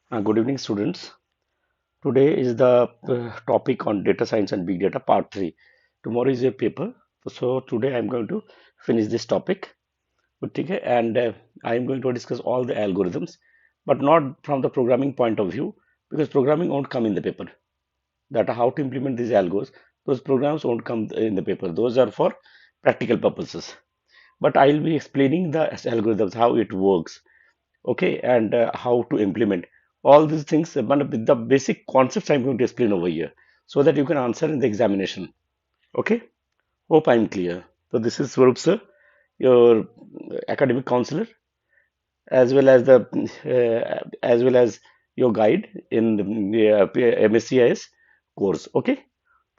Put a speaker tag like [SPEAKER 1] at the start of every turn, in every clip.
[SPEAKER 1] Good evening, students. Today is the topic on data science and big data part 3. Tomorrow is a paper. So today I'm going to finish this topic. Okay, and I'm going to discuss all the algorithms, but not from the programming point of view, because programming won't come in the paper. That how to implement these algos, those programs won't come in the paper. Those are for practical purposes. But I'll be explaining the algorithms, how it works, okay, and how to implement all these things, but with the basic concepts I'm going to explain over here so that you can answer in the examination. Okay, hope I'm clear. So this is Swarup sir, your academic counselor, as well as the as well as your guide in the MSCIS course. Okay,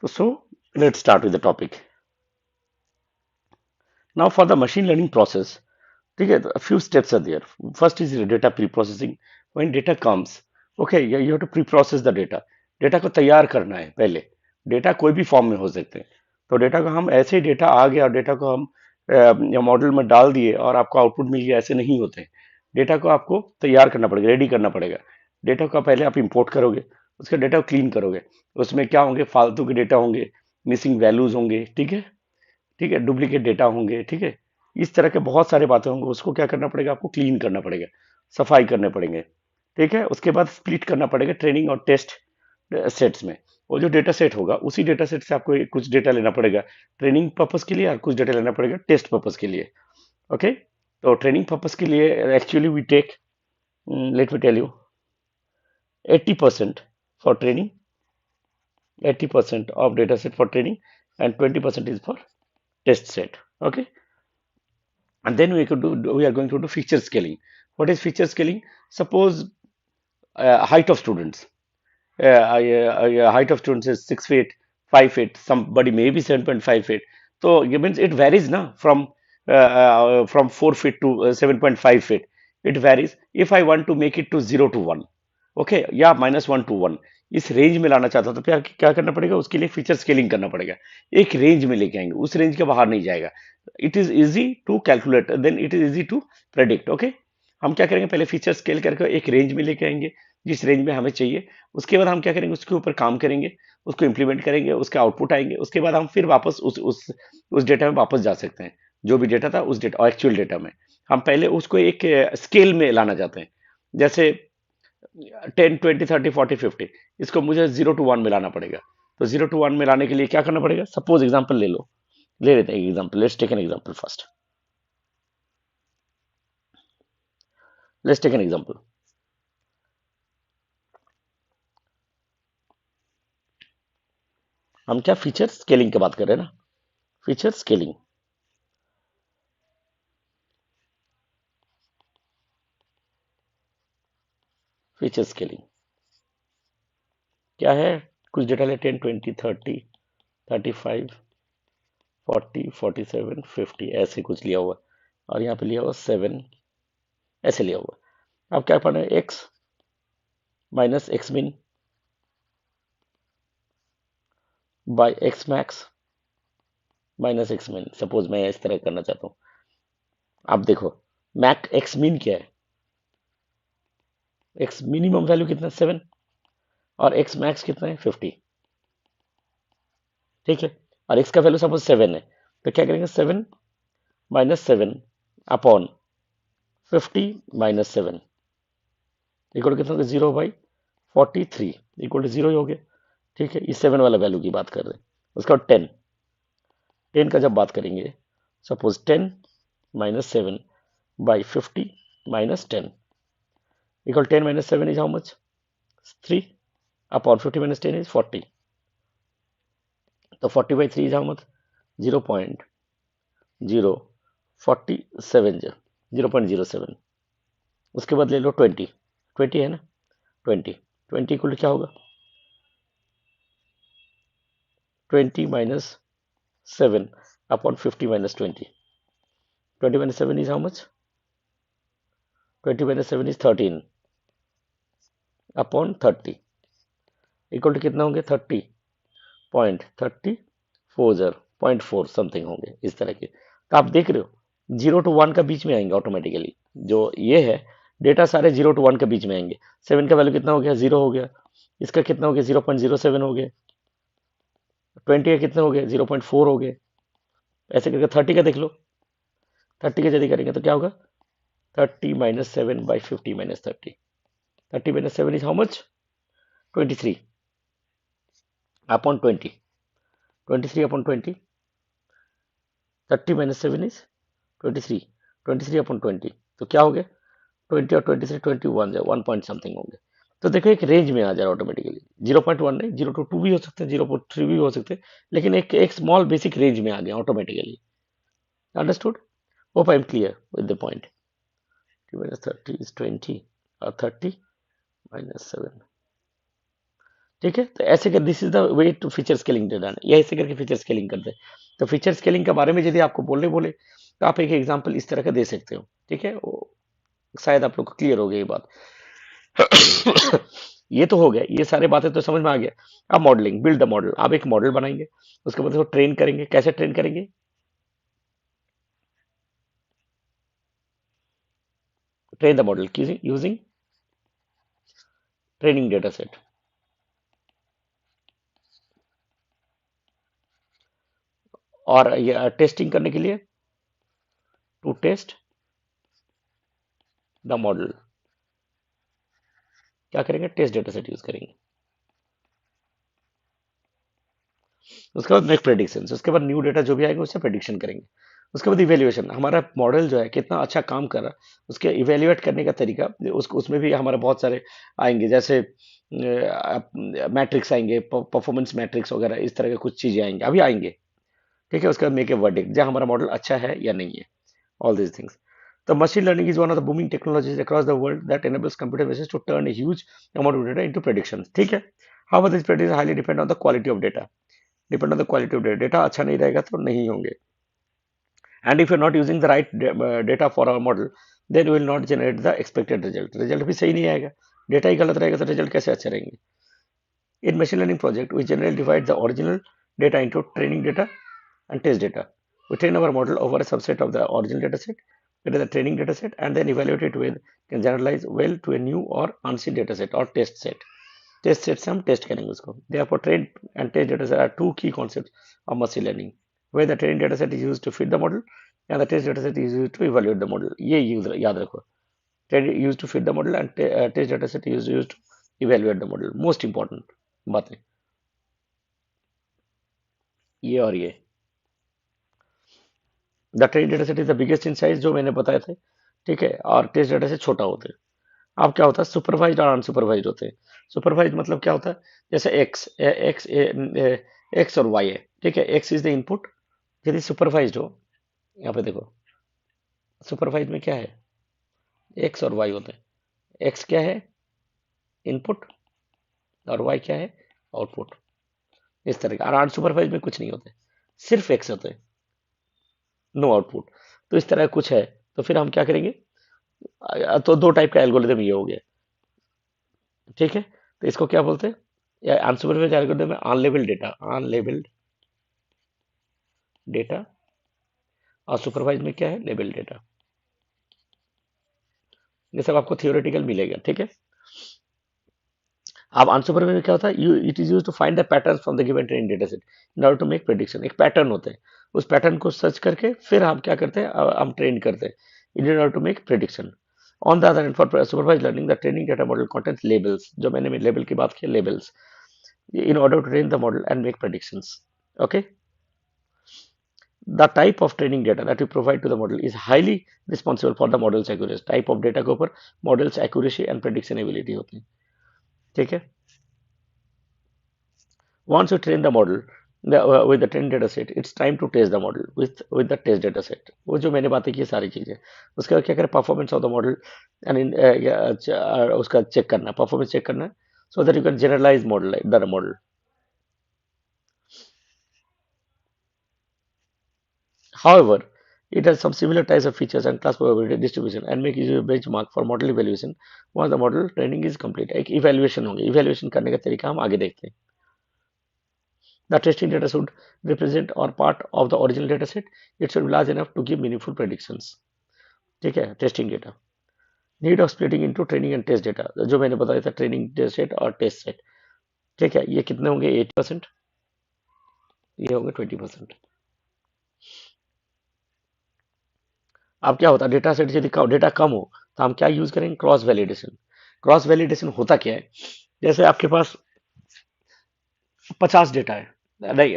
[SPEAKER 1] so let's start with the topic. Now for the machine learning process, ठीक है, a few steps are there. First is data pre-processing. When data comes, okay, you have to pre-process the data. Data को तैयार करना है पहले. Data कोई भी form में हो सकते हैं. तो डेटा को हम ऐसे ही डेटा आ गया और डेटा को हम मॉडल में डाल दिए और आपको आउटपुट मिल गया, ऐसे नहीं होते. डेटा को आपको तैयार करना पड़ेगा, रेडी करना पड़ेगा. डेटा को पहले आप इंपोर्ट करोगे, उसके डेटा को क्लीन करोगे. उसमें क्या होंगे, फालतू के डेटा होंगे, मिसिंग वैल्यूज होंगे, ठीक है, ठीक है, डुप्लीकेट डेटा होंगे, ठीक है. इस तरह के बहुत सारे बातें होंगे, उसको क्या करना पड़ेगा, आपको क्लीन करना पड़ेगा, सफाई करने पड़ेंगे, ठीक है. उसके बाद स्प्लिट करना पड़ेगा ट्रेनिंग और टेस्ट सेट्स में. वो जो डेटा सेट होगा, उसी डेटा सेट से आपको कुछ डेटा लेना पड़ेगा ट्रेनिंग पर्पस के लिए और कुछ डेटा लेना पड़ेगा टेस्ट पर्पस के लिए. ओके, तो ट्रेनिंग पर्पस के लिए actually we take, let me tell you, 80% for training, 80% of data set for training, and 20% is for test set. Okay, and then we are going to do feature scaling. What is feature scaling? Suppose height of students, height of students is 6 feet, 5 feet, somebody maybe 7.5 feet. So it means it varies now from 4 feet to 7.5 feet. It varies. If I want to make it to 0 to 1, okay, या -1 to 1, इस range में लाना चाहता हूं, तो फिर क्या करना पड़ेगा, उसके लिए फीचर स्केलिंग करना पड़ेगा. एक रेंज में लेके आएंगे, उस रेंज के बाहर नहीं जाएगा. It is easy to calculate, then it is easy to predict. Okay, हम क्या करेंगे, पहले फीचर स्केल करके एक रेंज में लेके आएंगे, जिस रेंज में हमें चाहिए. उसके बाद हम क्या करेंगे, उसके ऊपर काम करेंगे, उसको इम्प्लीमेंट करेंगे, उसके आउटपुट आएंगे. उसके बाद हम फिर वापस उस डेटा में वापस जा सकते हैं. जो भी डेटा था उस डेटा, एक्चुअल डेटा में हम पहले उसको एक स्केल में लाना चाहते हैं. जैसे 10, 20, 30, 40, 50, इसको मुझे 0 to 1 में लाना पड़ेगा. तो 0 to 1 में लाने के लिए क्या करना पड़ेगा, सपोज एग्जांपल ले लो, ले लेते हैं example. Let's take an example first. Let's take an example. हम क्या फीचर स्केलिंग की बात कर रहे हैं ना, फीचर स्केलिंग. फीचर स्केलिंग क्या है, कुछ डेटा ले, 10, 20, 30, 35, 40, 47, 50, ऐसे कुछ लिया हुआ, और यहाँ पे लिया हुआ 7, ऐसे लिया हुआ. अब क्या पढ़ना है, x minus x min by x max minus x min. Suppose मैं इस तरह करना चाहता हूँ. आप देखो, मैक एक्स मिन क्या है, एक्स मिनिमम वैल्यू कितना है, 7, और एक्स मैक्स कितना है, 50, ठीक है. और एक्स का वैल्यू सपोज 7 है, तो क्या करेंगे, 7 - 7 अपॉन 50 - 7 इक्वल कितना होगा, 0/43 इक्वल टू 0 ही हो गया, ठीक है. ये 7 वाला वैल्यू की बात कर रहे हैं. उसका 10, 10 का जब बात करेंगे, suppose 10 - 7/50 - 10 equal 10 - 7 is how much, 3 upon 50 - 10 is 40. तो 40/3 is how much, 0.047, 0.07. उसके बाद ले लो 20, 20 है ना, 20, 20 इक्वल क्या होगा, 20 - 7 upon 50 - 20. 20 - 7 is how much, 20 - 7 is 13 upon 30 equal to कितना होंगे, 30.34 समथिंग होंगे, इस तरह के. तो आप देख रहे हो 0 to 1 का बीच में आएंगे ऑटोमेटिकली. जो ये है डेटा सारे 0 to 1 के बीच में आएंगे। 7 का वैल्यू कितना हो गया, 0 हो गया। इसका कितना हो गया, 0.07 हो गया। 20 का कितना हो गया, 0.4 हो गया। ऐसे करके 30 का देख लो। 30 का यदि करेंगे तो क्या होगा, 30 - 7/50 - 30। 30 - 7 इज हाउ मच, 23/20। 23/20। 30 - 7 इज 23। 23/20 तो क्या हो गया, 20 और 23 21 है, 1 पॉइंट समथिंग होंगे। तो देखो एक रेंज में आ जा रहा ऑटोमेटिकली। 0.1 नहीं, 0 to 2 भी हो सकते हैं, 0.3 भी हो सकते हैं, लेकिन एक एक स्मॉल बेसिक रेंज में आ गया automatically. Understood? Hope I am clear with the point. 30 is 20 और 30 - 7। ठीक है, तो ऐसे कर, this is the way to feature scaling data. ये ऐसे करके फीचर स्केलिंग करते हैं। तो फीचर स्केलिंग के बारे में यदि आपको बोलने बोले तो आप एक एग्जांपल इस तरह का दे सकते हो। ठीक है, शायद आप लोग को क्लियर हो गई ये बात। ये तो हो गया, ये सारे बातें तो समझ में आ गया। अब मॉडलिंग, बिल्ड द मॉडल। आप एक मॉडल बनाएंगे, उसके बाद उसको ट्रेन करेंगे। कैसे ट्रेन करेंगे, train the model using training data set. और ये टेस्टिंग करने के लिए, टू टेस्ट द मॉडल, क्या करेंगे, टेस्ट डेटा सेट यूज करेंगे। उसके बाद मेक प्रेडिक्शन, उसके बाद न्यू डेटा जो भी आएगा उससे प्रेडिक्शन करेंगे। उसके बाद इवेल्युएशन, हमारा मॉडल जो है कितना अच्छा काम कर रहा है उसके इवेल्युएट करने का तरीका। उसको उसमें भी हमारे बहुत सारे आएंगे, जैसे मैट्रिक्स आएंगे, परफॉर्मेंस मैट्रिक्स वगैरह, इस तरह के कुछ चीजें आएंगे, अभी आएंगे। ठीक है, उसके बाद मेक ए वर्डिक्ट, जहाँ हमारा मॉडल अच्छा है या नहीं है, ऑल दीज थिंग्स। तो machine learning is one of the booming technologies across the world that enables computer machines to turn a huge amount of data into predictions। ठीक है, however this prediction highly depend on the quality of data। Depend on the quality of data. Data अच्छा नहीं रहेगा तो नहीं होंगे। And if you not using the right data for our model, then will not generate the expected result. Result भी सही नहीं आएगा, डेटा ही गलत रहेगा तो रिजल्ट कैसे अच्छे रहेंगे। In machine learning project we generally divide the original data into training data and test data. We train our model over a subset of the original data set, it is the training data set, and then evaluate it with, can generalize well to a new or unseen data set or test set। Test set से हम test करेंगे उसको। Therefore, train and test data set are two key concepts of machine learning, where the training data set is used to fit the model and the test data set is used to evaluate the model। ये याद रखो, train used to fit the model and test data set is used to evaluate the model। Most important बातें ये और ये। The training data set is the biggest in size, जो मैंने बताए थे। ठीक है, और टेस्ट डेटा सेट छोटा होते हैं। अब क्या होता है, सुपरवाइज्ड और अनसुपरवाइज्ड होते हैं। सुपरवाइज्ड मतलब क्या होता है, जैसे एक्स और वाई है। ठीक है, एक्स इज द इनपुट। यदि सुपरवाइज्ड हो, यहाँ पे देखो, सुपरवाइज में क्या है, एक्स और वाई होते हैं। एक्स क्या है, इनपुट, और वाई क्या है, आउटपुट। इस तरह का। और अनसुपरवाइज में कुछ नहीं होते, सिर्फ एक्स होते हैं, नो आउटपुट। तो इस तरह कुछ है। तो फिर हम क्या करेंगे, तो दो टाइप का एल्गोरिदम ये हो गया। ठीक है, तो इसको क्या बोलते हैं, या अनसुपरवाइज्ड एल्गोरिदम में अनलेबल्ड डेटा, अनलेबल्ड डेटा, और सुपरवाइज में क्या है, लेबल डेटा। ये सब आपको थियोरेटिकल मिलेगा। ठीक है, अब अनसुपरवाइज्ड में क्या होता है, it is use to find the pattern from the given training data set in order to make prediction. एक पैटर्न होता है, उस पैटर्न को सर्च करके फिर हम क्या करते हैं, हम ट्रेन करते हैं in order to make prediction. On the other end for supervise learning the training data model contents labels, जो मैंने लेबल की बात की, labels, in order to train the model and make predictions। Okay, the type of training data that we provide to the model is highly responsible for the model's accuracy। type of data के ऊपर models accuracy and prediction ability होती है। ठीक है, once you train the model with the trained data set, it's time to test the model with the test data set। वो जो मैंने बातें की सारी चीजें, उसके बाद क्या करें, performance of the model and उसका चेक करना, परफॉर्मेंस चेक करना, so that you can generalize model the model। However, it has some similar types of features and class probability distribution and make it a benchmark for model evaluation once the model training is complete। एक evaluation होंगे, evaluation करने का तरीका हम आगे देखते हैं। The testing data should represent or part of the original data set। It should be large enough to give meaningful predictions। ठीक है, testing data. Need of splitting into training and test data, जो मैंने बताया था, training data set और test set. ठीक है, ये कितने होंगे? 80%, ये होंगे 20%। अब क्या होता है, डेटा सेट यदि डेटा कम हो तो हम क्या यूज करेंगे? Cross validation. क्रॉस वैलिडेशन होता क्या है? जैसे आपके पास 50 डेटा है, नहीं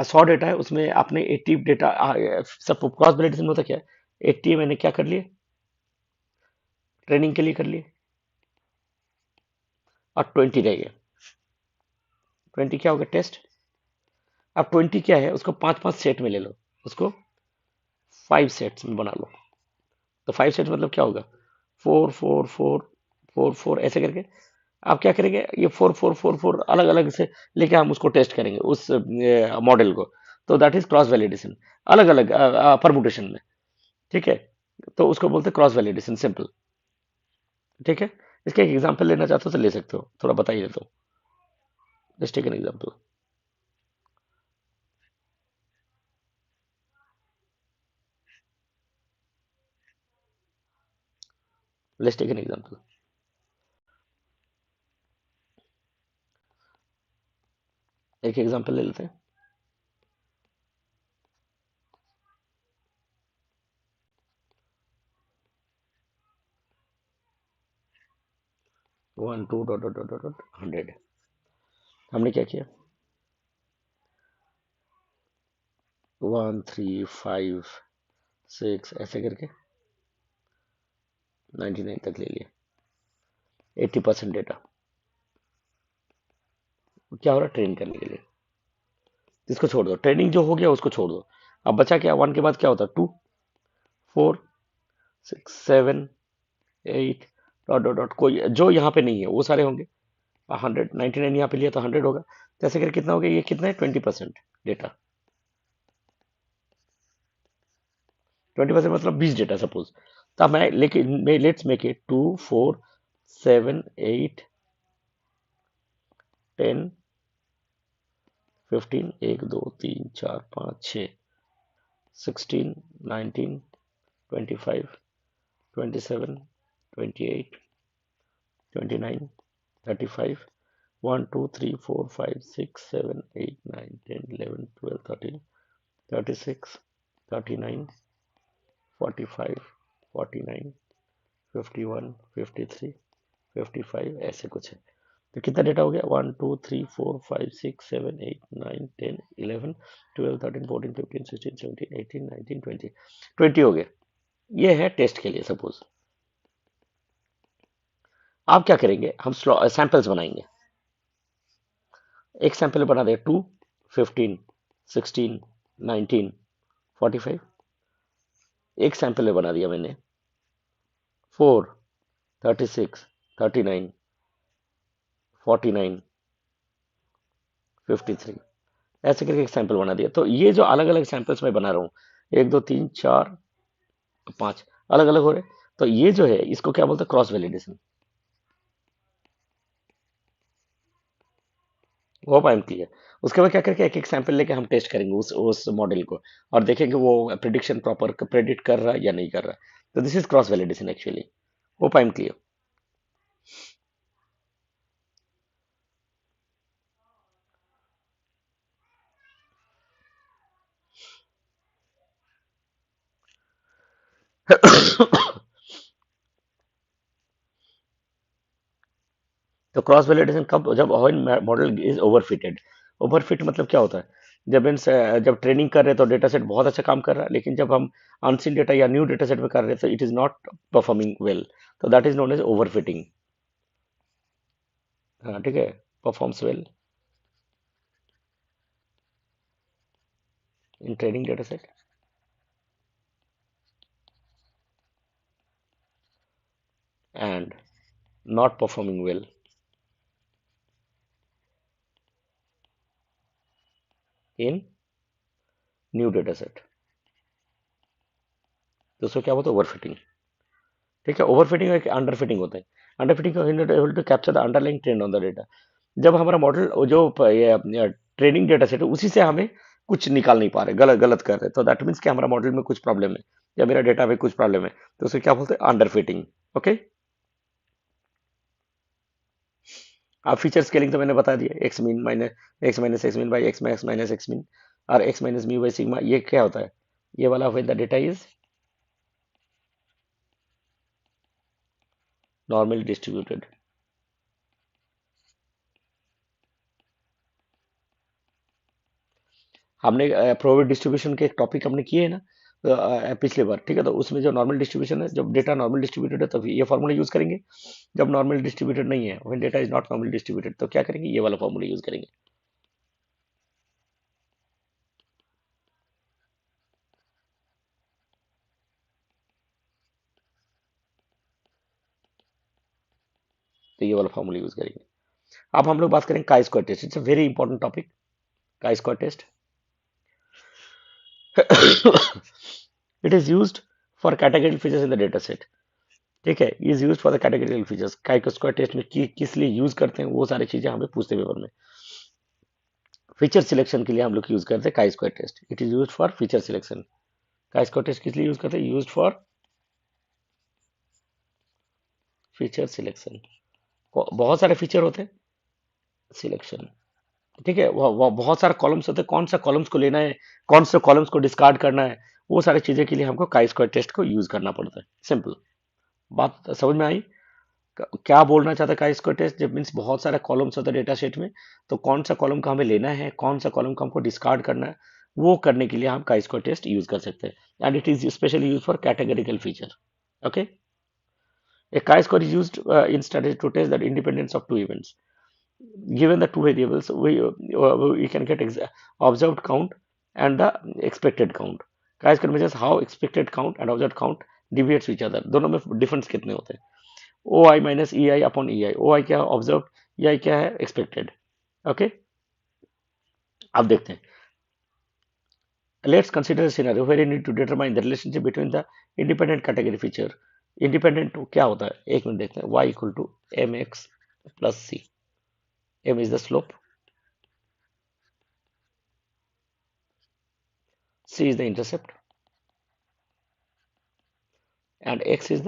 [SPEAKER 1] 100 डेटा है, उसमें आपने 80 डेटा, सब क्रॉस वैलिडेशन होता क्या है? 80 मैंने क्या कर लिए? ट्रेनिंग के लिए कर लिए, और 20 रह गए। 20 क्या होगा? टेस्ट। अब 20 क्या है? उसको पांच पांच सेट में ले लो, उसको 5 सेट्स में बना लो। तो 5 सेट्स मतलब क्या होगा? 4 4 4 4 4 ऐसे करके आप क्या करेंगे? ये 4 4 4 4 अलग अलग से लेके हम उसको टेस्ट करेंगे उस मॉडल को। तो दैट इज क्रॉस वैलिडेशन, अलग अलग परमुटेशन में। ठीक है, तो उसको बोलते हैं क्रॉस वैलिडेशन, सिंपल। ठीक है, इसका एक एग्जांपल लेना चाहते हो तो ले सकते हो, थोड़ा बता ही देता हूँ। Let's take an example. Let's take an example. एक एग्जांपल ले लेते हैं। 1 2 100। हमने क्या किया? 1 3 5 6 ऐसे करके 99 तक ले लिया। 80% डेटा क्या हो रहा है? ट्रेन करने के लिए। इसको छोड़ दो, ट्रेनिंग जो हो गया उसको छोड़ दो। अब बचा क्या? 1 के बाद क्या होता है? 2 4 6 7 8 डॉट डॉट डॉट, कोई जो यहाँ पे नहीं है वो सारे होंगे। 199 यहाँ पे लिया तो 100 होगा। जैसे कर कितना हो गया? ये कितना है? 20% डेटा। 20% मतलब 20 डेटा सपोज। तब मैं लेकिन लेट्स मेक इट 2 4 7 8 10 15, 1 2 3 4 5 6 16 19 25 27 28 29 35 1 2 3 4 5 6 7 8 9 10 11 12 13 36 39 45 49 51 53 55 ऐसे कुछ है। तो कितना डेटा हो गया? 1 2 3 4 5 6 7 8 9 10 11 12 13 14 15 16 17 18 19 20 20 हो गया। ये है टेस्ट के लिए सपोज। आप क्या करेंगे? हम सैंपल्स बनाएंगे। एक सैंपल बना दे 2 15 16 19 45। एक सैंपल बना दिया मैंने 4 36 39 49 53। ऐसे करके एक सैंपल बना दिया। तो ये जो अलग अलग सैंपल्स मैं बना रहा हूँ, 1 2 3 4 5 अलग अलग हो रहे, तो ये जो है इसको क्या बोलते हैं? Cross validation. वो आई एम क्लियर। उसके बाद क्या करके एक एक सैंपल लेके हम टेस्ट करेंगे उस मॉडल को, और देखेंगे वो प्रिडिक्शन प्रॉपर प्रेडिक्ट कर रहा है या नहीं कर रहा है। तो this is cross validation actually. Hope I am clear. तो क्रॉस वैलिडेशन कब? जब मॉडल इज ओवरफिटेड। ओवरफिट मतलब क्या होता है? जब इन जब ट्रेनिंग कर रहे हैं तो डेटा सेट बहुत अच्छा काम कर रहा है, लेकिन जब हम अनसीन डेटा या न्यू डेटा सेट में कर रहे हैं तो it is not performing well. तो that is known as overfitting. हाँ ठीक है, performs well in training data set and not performing well in new data set। तो उसको क्या बोलते हैं? ओवरफिटिंग। ठीक है, ओवरफिटिंग और अंडर फिटिंग होता है। Under fitting able to capture the underlying trend on the data. जब हमारा मॉडल जो ट्रेनिंग डेटा सेट है उसी से हमें कुछ निकाल नहीं पा रहे, गलत गलत कर रहे, तो दैट मीन्स कि हमारा मॉडल में कुछ प्रॉब्लम है या मेरा डेटा में कुछ प्रॉब्लम है, तो उसे क्या बोलते हैं, अंडर फिटिंग। ओके, अब फीचर स्केलिंग तो मैंने बता दिया, x minus x mean by x max minus x mean और x minus mu by sigma, ये क्या होता है, ये वाला when the data is normally distributed. हमने प्रोबेबिलिटी डिस्ट्रीब्यूशन के एक टॉपिक हमने किए हैं ना, पिछले बार, ठीक है, तो उसमें जो नॉर्मल डिस्ट्रीब्यूशन है, जब डेटा नॉर्मल डिस्ट्रीब्यूटेड है तो ये फॉर्मूला यूज करेंगे। जब नॉर्मल डिस्ट्रीब्यूटेड नहीं है, when data is not normal distributed, तो क्या करेंगे, ये वाला फॉर्मूला यूज करेंगे। तो ये वाला फॉर्मूला यूज करेंगे। अब हम लोग बात करेंगे chi square test, it's a very important topic, chi square test. It is used for categorical features in the data set, ठीक है, is used for the categorical features. Chi square test में किस लिए यूज करते हैं, वो सारी चीजें हमें पूछते पेपर में। फीचर सिलेक्शन के लिए हम लोग यूज करते हैं chi square test, it is used for feature selection. Chi square test किस लिए यूज करते हैं, यूज्ड फॉर फीचर सिलेक्शन। बहुत सारे फीचर होते हैं, सिलेक्शन, ठीक है, वो बहुत सारे कॉलम्स होते हैं, कौन सा कॉलम्स को लेना है, कौन से कॉलम्स को डिस्कार्ड करना है, वो सारी चीजें के लिए हमको काई स्क्वायर टेस्ट को यूज करना पड़ता है। सिंपल बात समझ में आई, क्या बोलना चाहता है काई स्क्वायर टेस्ट, जब मीन्स बहुत सारे कॉलम्स होते हैं डेटा सेट में, तो कौन सा कॉलम का हमें लेना है, कौन सा कॉलम का हमको डिस्कार्ड करना है, वो करने के लिए हम काई स्क्वायर टेस्ट यूज कर सकते हैं, and it is specially use for categorical feature. Okay, a chi-square is used in statistics to test the independence of two events. Given the two variables, we can get observed count and the expected count. Chi-square measures how expected count and observed count deviates each other. दोनों में difference कितने होते हैं? OI minus EI upon EI. OI क्या है observed, EI क्या है expected. Okay? अब देखते हैं. Let's consider a scenario where you need to determine the relationship between the independent category feature. Independent क्या होता है? एक मिनट देखते हैं. Y equal to mx plus c. M is the slope, C is the intercept, and X is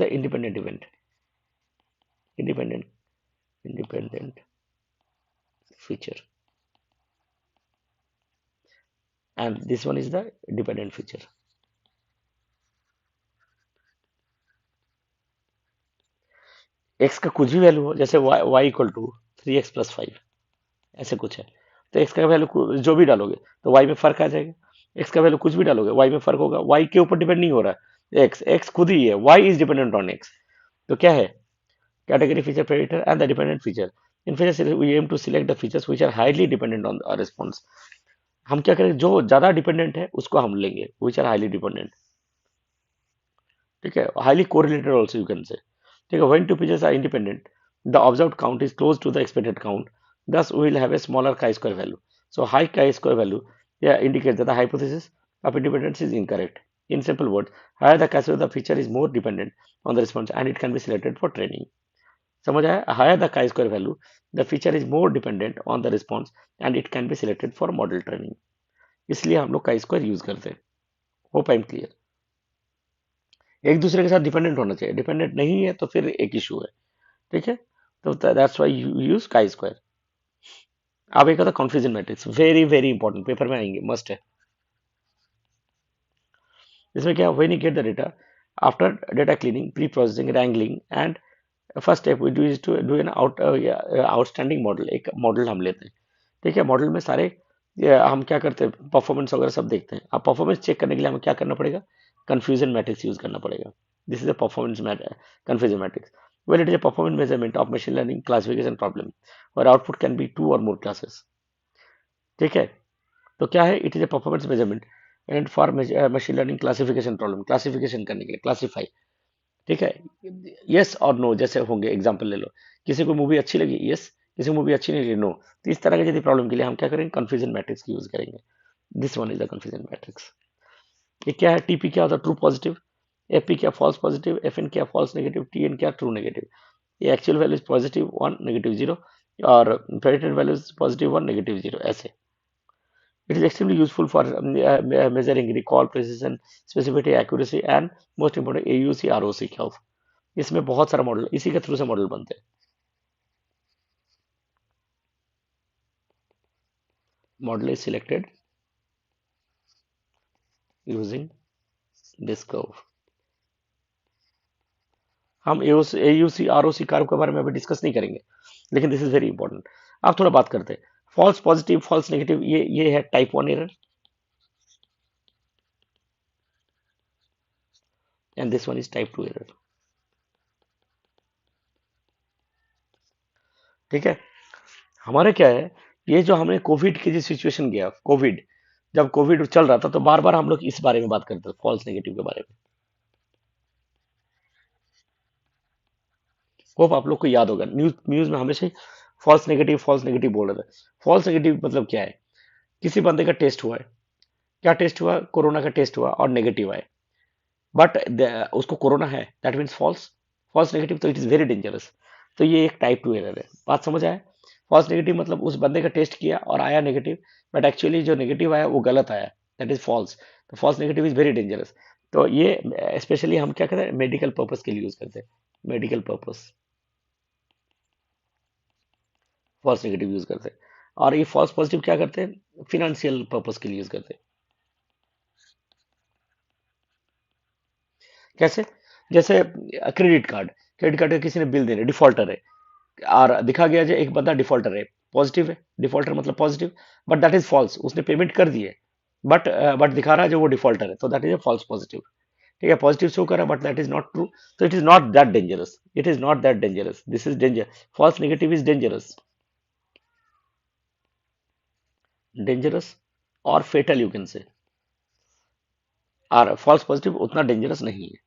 [SPEAKER 1] the independent event, independent independent feature, and this one is the dependent feature. X का कुछ भी value हो, जैसे y equal to 3x plus 5, ऐसे कुछ है, तो x का वैल्यू जो भी डालोगे तो y में फर्क आ जाएगा। x का वैल्यू कुछ भी डालोगे y में फर्क होगा, y के ऊपर डिपेंड नहीं हो रहा है, x खुद ही है, y is dependent on x। तो क्या है, category feature predictor and the dependent feature. In feature select, we aim to select the features which are highly dependent on our response. हम क्या करें, जो ज्यादा डिपेंडेंट है उसको हम लेंगे, which are highly dependent, ठीक है, highly correlated also you can say, ठीक है। when two features are independent, the observed count is close to the expected count, thus we will have a smaller chi-square value. So high chi-square value, yeah, indicates that the hypothesis of independence is incorrect. In simple words, higher the chi-square, the feature is more dependent on the response and it can be selected for training. समझ आया, higher the chi square value the feature is more dependent on the response and it can be selected for model training, इसलिए हम लोग chi square use करते हैं। Hope I am clear. एक दूसरे के साथ डिपेंडेंट होना चाहिए, डिपेंडेंट नहीं है तो फिर एक इशू है, ठीक है, तो that's why you use chi square। अब एक आता confusion matrix, very very important, paper में आएंगे, मस्ट है। इसमें क्या, when you get the data after data cleaning, preprocessing, wrangling and first step we do is to do an outstanding model, एक model हम लेते हैं, ठीक है, मॉडल में सारे हम क्या करते हैं, परफॉर्मेंस वगैरह सब देखते हैं। अब परफॉर्मेंस चेक करने के लिए हमें क्या करना पड़ेगा, कंफ्यूजन मैट्रिक्स यूज करना पड़ेगा। This is a performance confusion matrix, well it is a performance measurement of machine learning classification problem और आउटपुट कैन बी टू और मोर क्लासेस, ठीक है। तो क्या है, it is a performance measurement and for machine learning classification problem, classification करने के लिए, क्लासीफाई, ठीक है, यस और नो जैसे होंगे, एग्जाम्पल ले लो, किसी को मूवी अच्छी लगी यस, किसी को मूवी अच्छी नहीं लगी नो, तो इस तरह की यदि प्रॉब्लम के लिए हम क्या करेंगे, कंफ्यूजन मैट्रिक्स की यूज करेंगे। This one is the confusion matrix. ये क्या है, टीपी क्या होता है, ट्रू पॉजिटिव, एफपी क्या फॉल्स पॉजिटिव, एफएन क्या फॉल्स नेगेटिव, टीएन क्या ट्रू नेगेटिव। ये actual value is positive 1 negative 0, और प्रेडिक्टेड वैल्यूज पॉजिटिव 1 नेगेटिव 0 ऐसे. It is extremely useful for measuring recall, precision, specificity, accuracy and most important AUC ROC क्या हो. इसमें बहुत सारा मॉडल इसी के थ्रू से मॉडल बनते हैं. Model is selected using this curve. हम AUC ROC कर्व के बारे में अभी डिस्कस नहीं करेंगे, लेकिन दिस इज वेरी इंपॉर्टेंट. आप थोड़ा बात करते हैं. फॉल्स पॉजिटिव, फॉल्स नेगेटिव, ये है type 1 error and this one is type 2 error. ठीक है. हमारे क्या है, ये जो हमने कोविड की जो सिचुएशन गया, कोविड जब कोविड चल रहा था तो बार बार हम लोग इस बारे में बात करते थे, फॉल्स नेगेटिव के बारे में. होप आप लोग को याद होगा, न्यूज न्यूज में हमेशा ही फॉल्स नेगेटिव बोल रहे थे. फॉल्स नेगेटिव मतलब क्या है, किसी बंदे का टेस्ट हुआ है, क्या टेस्ट हुआ, कोरोना का टेस्ट हुआ और नेगेटिव आए, बट उसको कोरोना है, that means false. False negative तो इट इज वेरी डेंजरस. तो ये एक टाइप 2 एरर है. बात समझ आया. फॉल्स नेगेटिव मतलब उस बंदे का टेस्ट किया और आया नेगेटिव, बट एक्चुअली जो नेगेटिव आया वो गलत आया, दैट इज फॉल्स. तो false negative is very dangerous. तो ये स्पेशली हम क्या करते हैं, मेडिकल पर्पज के लिए यूज करते हैं. Medical purpose false negative use करते हैं. और ये फॉल्स पॉजिटिव क्या करते हैं, फिनेंशियल पर्पज के लिए यूज करते हैं. कैसे, जैसे क्रेडिट कार्ड का किसी ने बिल देने, डिफॉल्टर है, और दिखा गया जो एक बंदा डिफॉल्टर है, पॉजिटिव है, डिफॉल्टर मतलब positive, but that is false. उसने पेमेंट कर दी है, बट दिखा रहा है जो वो डिफॉल्टर है, तो that is a false positive. ठीक है, पॉजिटिव शो कर रहा है but that is not true. तो it is not that dangerous, it is not that dangerous, this is danger. False negative is dangerous, dangerous और fatal you can से. और false positive उतना डेंजरस नहीं है.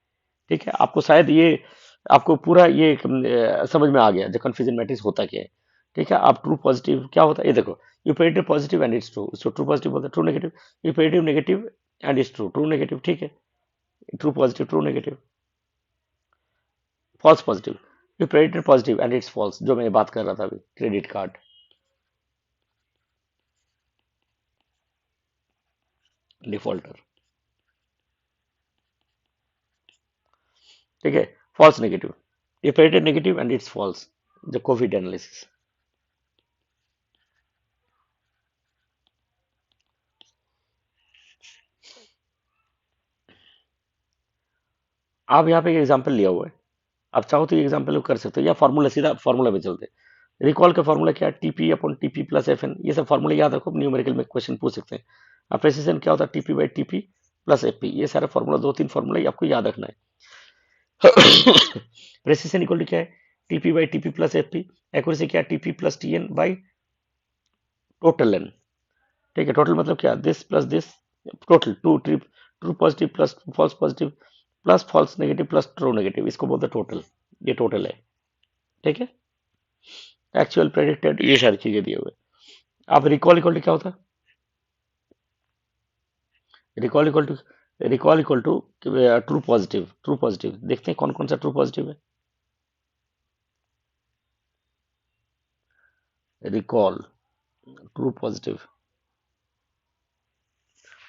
[SPEAKER 1] ठीक है, आपको शायद ये, आपको पूरा ये समझ में आ गया जो कंफ्यूजन मैट्रिक्स होता क्या है. ठीक है, आप ट्रू पॉजिटिव क्या होता है ये देखो. You predicted positive and it's true, so true positive बोलते हैं. True negative, you predicted negative and it's true, true negative. ठीक है, true positive, true negative. False positive, you predicted positive and it's false, जो मैं बात कर रहा था अभी, क्रेडिट कार्ड, डिफॉल्टर. ठीक है, false negative, you predicted negative and it's false, जो कोविड एनालिसिस. आप यहाँ पे एक एग्जाम्पल लिया हुआ है, आप चाहो तो ये एग्जाम्पल कर सकते हो, या फॉर्मूला, सीधा फॉर्मूला पे चलते हैं. रिकॉल का फॉर्मूला क्या है, TP upon TP plus F N. ये सब फॉर्मूला याद रखो, न्यूमेरिकल में क्वेश्चन पूछ सकते हैं. अब प्रेसिजन क्या होता है, TP by TP plus F P. ये सारा फॉर्मूला, दो तीन फॉर्मूला ही आपको याद रखना है. प्रेसिजन इक्वल टू क्या है, TP by TP plus F P. Accuracy क्या है, TP plus T N by total N. ठीक है, टोटल मतलब क्या, this plus this, total to trip, true positive plus false positive plus false negative plus true negative, इसको बोलते हैं total. ये टोटल है. ठीक है, एक्चुअल प्रेडिक्टेड, ये सारी चीजें दिए हुए. आप रिकॉल इक्वल टू क्या होता है, recall equal to, recall equal to true positive. True positive देखते हैं कौन कौन सा ट्रू पॉजिटिव है. Recall true positive,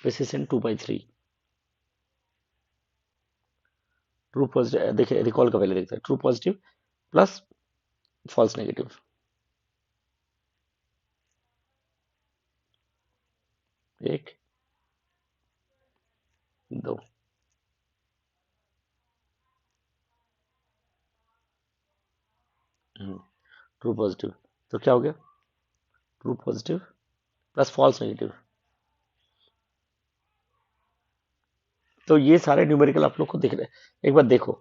[SPEAKER 1] precision 2/3. True positive देखिए, रिकॉल का पहले देखते हैं, true positive plus false negative. एक, दो. ट्रू पॉजिटिव, तो क्या हो गया, true positive plus false negative. तो ये सारे न्यूमेरिकल आप लोग को दिख रहे हैं. एक बार देखो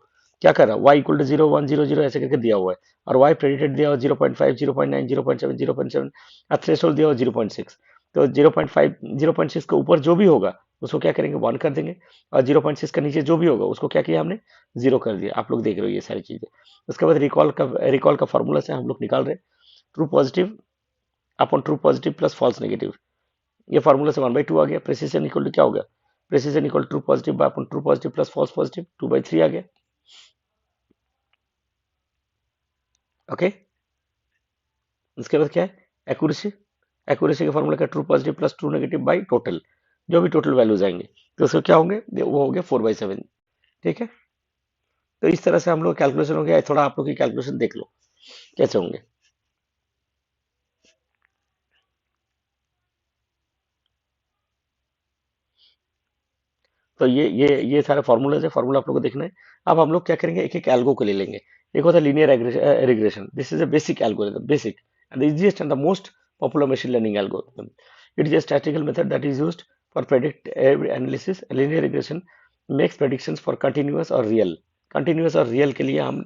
[SPEAKER 1] क्या कर रहा है, y इक्वल टू 0 1 0 0 ऐसे करके दिया हुआ है, और y प्रेडिक्टेड दिया हुआ 0.5 0.9 0.7 0.7, और थ्रेशोल्ड दिया हुआ 0.6. तो 0.5 0.6 के ऊपर जो भी होगा उसको क्या करेंगे, 1 कर देंगे, और 0.6 के नीचे जो भी होगा उसको क्या किया हमने, 0 कर दिया. आप लोग देख रहे हो ये सारी चीजें. उसके बाद रिकॉल का फॉर्मूला से हम लोग निकाल रहे हैं, true positive upon true positive plus false negative. ये फार्मूला से 1/2 आ गया. प्रेसिजन इक्वल टू क्या हो गया, precision equal true positive by upon true positive plus false positive, 2/3 आ गया. ओके. उसके बाद क्या है, एक्यूरेसी। एक्यूरेसी का फॉर्मूला क्या, true positive plus true negative by total, जो भी टोटल वैल्यूज आएंगे तो उसको क्या होंगे, वो हो गया 4/7। ठीक है, तो इस तरह से हम लोग कैलकुलेशन हो गया। थोड़ा आप लोग की कैलकुलेशन देख लो कैसे होंगे। तो ये सारे फॉर्मूलाज है, फॉर्मूला आप लोग को देखना है। अब हम लोग क्या करेंगे, एक एक एल्गो को ले लेंगे। एक होता है linear regression, this is a basic algorithm, basic and the easiest and the most popular machine learning algorithm. It is a statistical method that is used for predict analysis. Linear regression makes predictions for continuous और real के लिए हम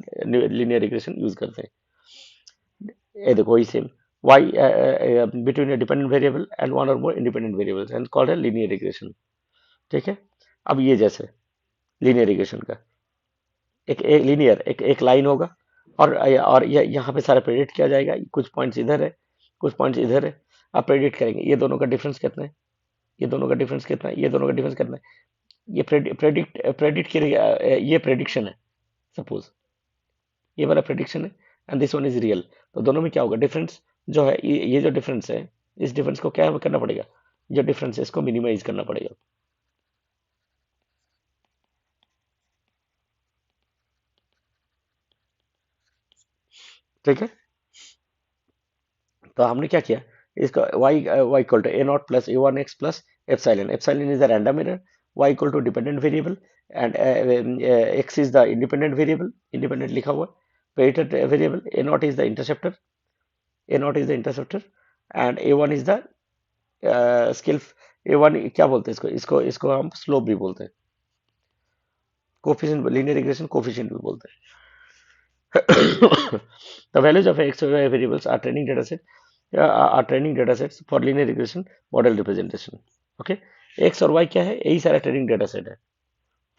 [SPEAKER 1] linear regression use करते हैं। ये देखो वही same, y between a dependent variable and one or more independent variables and called a linear regression। ठीक है, अब ये जैसे लीनियर रिग्रेशन का एक लीनियर एक लाइन होगा, और यहाँ पे सारा प्रेडिक्ट किया जाएगा, कुछ पॉइंट्स इधर है, कुछ पॉइंट्स इधर है। अब प्रेडिक्ट करेंगे ये दोनों का डिफरेंस कितना है, ये दोनों का डिफरेंस कितना है, ये दोनों का डिफरेंस कितना है। ये प्रेडिक्ट करेंगे, ये प्रेडिक्शन है, सपोज ये वाला प्रेडिक्शन है and this one is real. तो दोनों में क्या होगा, डिफरेंस जो है, ये जो डिफरेंस है, इस डिफरेंस को क्या करना पड़ेगा, जो डिफरेंस है इसको मिनिमाइज करना पड़ेगा। ठीक है, तो हमने क्या किया, इसका y equal to A naught plus A one x plus epsilon. Epsilon is the random error, y equal to dependent variable and x is the independent variable, independent लिखा हुआ weighted variable. A naught is the interceptor, A naught is the interceptor and A one is the scale. A one क्या बोलते हैं इसको, इसको हम slope भी बोलते हैं, कोफिशिएंट, लीनियर रिग्रेशन कोफिशिएंट भी बोलते हैं। The values of x and y variables are training data set, are training data sets for linear regression model representation। Okay, x और y क्या है, यही सारा ट्रेनिंग डेटा सेट है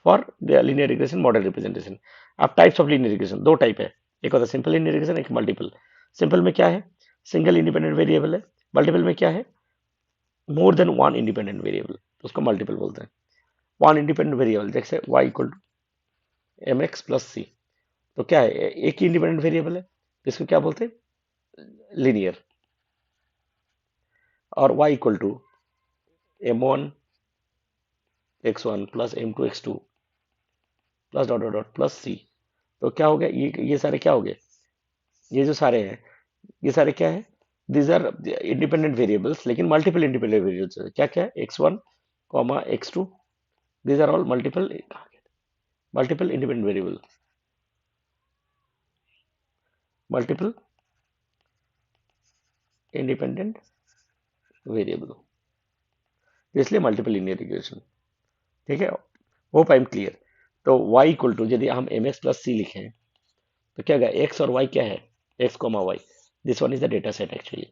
[SPEAKER 1] for the linear regression model representation. अब types of linear regression दो type है, एक होता है सिंपल लीनियर रिग्रेशन, एक मल्टीपल। सिंपल में क्या है, सिंगल इंडिपेंडेंट वेरिएबल है। मल्टीपल में क्या है, more than one independent variable, उसको मल्टीपल बोलते हैं। वन इंडिपेंडेंट वेरिएबल जैसे y equal to M x plus c, तो क्या है, एक ही इंडिपेंडेंट वेरिएबल है, इसको क्या बोलते हैं, लीनियर। और y equal to m one x one plus m two x two plus dot dot dot plus c, तो क्या हो गया, ये सारे क्या हो गए, ये जो सारे हैं, ये सारे क्या है, दीज आर इंडिपेंडेंट वेरिएबल्स, लेकिन मल्टीपल इंडिपेंडेंट वेरिएबल्स है। क्या क्या है, x one comma x two, these are all multiple, multiple independent variable, multiple independent variable, इसलिए मल्टीपल लीनियर रिग्रेशन। ठीक है, होप आई एम क्लियर। तो y इक्वल टू यदि हम एम एक्स प्लस सी लिखें तो क्या होगा, x और y क्या है, x comma y, this one is the data set actually,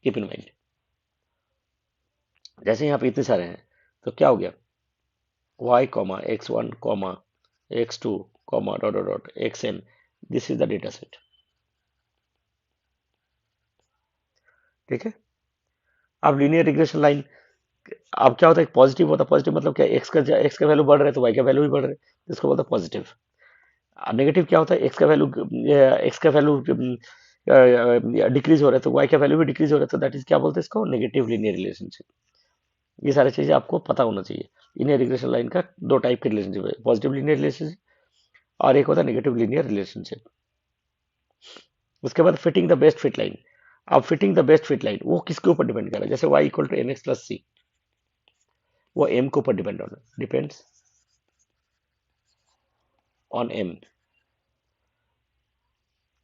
[SPEAKER 1] keep in mind. जैसे यहाँ पे इतने सारे हैं तो क्या हो गया, y comma x one comma x two comma dot dot dot x n, this is the data set. ठीक है, अब लीनियर रिग्रेशन लाइन, अब क्या होता है, पॉजिटिव होता है, पॉजिटिव मतलब क्या, एक्स का वैल्यू बढ़ रहा है तो y का वैल्यू भी बढ़ रहा है, इसको बोलता है पॉजिटिव। नेगेटिव क्या होता है, एक्स का वैल्यू डिक्रीज हो रहा है तो y का वैल्यू भी डिक्रीज हो रहा है, तो दैट इज क्या बोलते हैं इसको, नेगेटिव लीनियर रिलेशनशिप। ये सारी चीजें आपको पता होना चाहिए। लीनियर रिग्रेशन लाइन का दो टाइप के रिलेशनशिप है, पॉजिटिव लीनियर रिलेशनशिप और एक होता है नेगेटिव लीनियर रिलेशनशिप। उसके बाद fitting the best fit line. अब fitting the best fit line वो किसके ऊपर डिपेंड कर रहा है, जैसे y equal to M x plus c, वो m के ऊपर depends on m,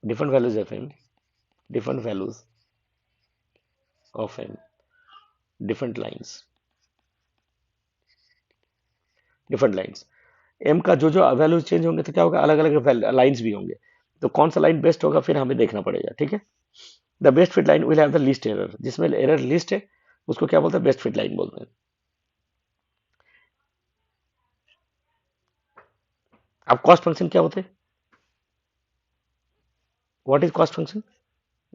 [SPEAKER 1] different values of m, different values of m, different lines, different lines। m का जो जो वैल्यूज चेंज होंगे तो क्या होगा, अलग अलग लाइंस भी होंगे, तो कौन सा लाइन बेस्ट होगा फिर हमें देखना पड़ेगा। ठीक है, the best fit line will have the least error, जिसमें एरर लिस्ट है उसको क्या बोलते हैं, बेस्ट फिट लाइन बोलते हैं। अब कॉस्ट फंक्शन क्या होते हैं, व्हाट इज कॉस्ट फंक्शन,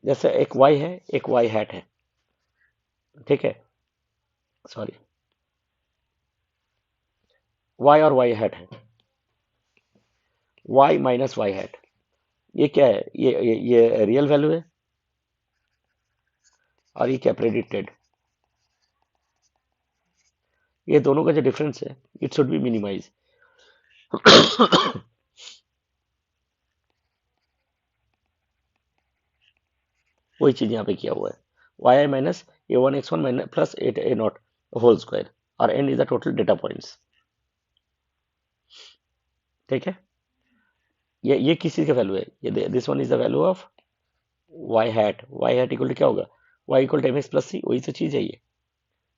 [SPEAKER 1] जैसे एक y है एक y हैट है, ठीक है, सॉरी y और y हैट है, y माइनस y हैट, ये क्या है, ये रियल वैल्यू है, और ये क्या प्रेडिक्टेड, ये दोनों का जो डिफरेंस है इट शुड बी मिनिमाइज। वही चीज यहाँ पे किया हुआ है, y i minus a1 x1 minus plus 8 a0 whole square, और n is the total data points. ठीक है, ये किस चीज का वैल्यू है, ये this one is the value of y hat equal to क्या होगा, y equal to M x plus c, वही तो चीज है ये,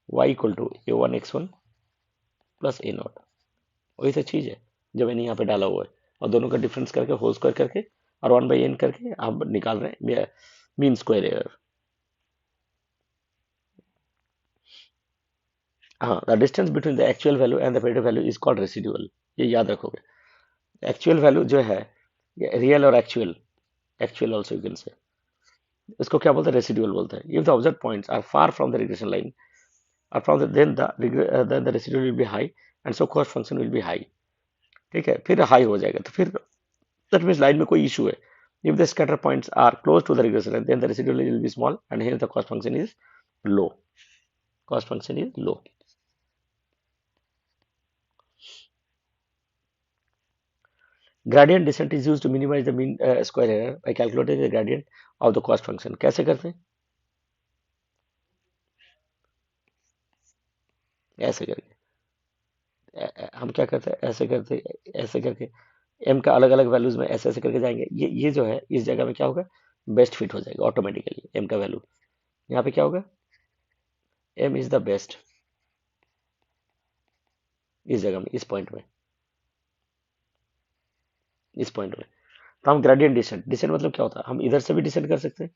[SPEAKER 1] Y equal to a1 x1 plus a0, वही तो चीज है जो मैंने यहाँ पे डाला हुआ है, और दोनों का डिफरेंस करके होल स्क्वायर करके और 1/n करके आप निकाल रहे हैं मीन स्क्वायर एरर। हाँ, the distance between the actual value and the predicted value is called residual, ये याद रखोगे। एक्चुअल वैल्यू जो है, रियल और actual, actual also you can say, इसको क्या बोलते हैं, रेसिडुअल बोलते हैं। If the observe points are far from the regression line और from the then the residual will be high and so cost function will be high. ठीक है, फिर हाई हो जाएगा, तो फिर दैट मीन्स लाइन में कोई इशू है। If the scatter points are close to the regression line then the residual will be small and here the cost function is low, cost function is low. Gradient descent is used to minimize the mean square error by calculating the gradient of the cost function. कैसे करते हैं, ऐसे करके हम क्या करते हैं, ऐसे करते, ऐसे करके एम का अलग अलग वैल्यूज में ऐसे ऐसे करके जाएंगे, ये जो है इस जगह में क्या होगा, बेस्ट फिट हो जाएगा ऑटोमेटिकली, एम का वैल्यू यहाँ पे क्या होगा, एम इज द बेस्ट, इस जगह में, इस पॉइंट में। तो हम ग्रेडियंट डिसेंट, डिसेंट मतलब क्या होता है, हम इधर से भी डिसेंट कर सकते हैं,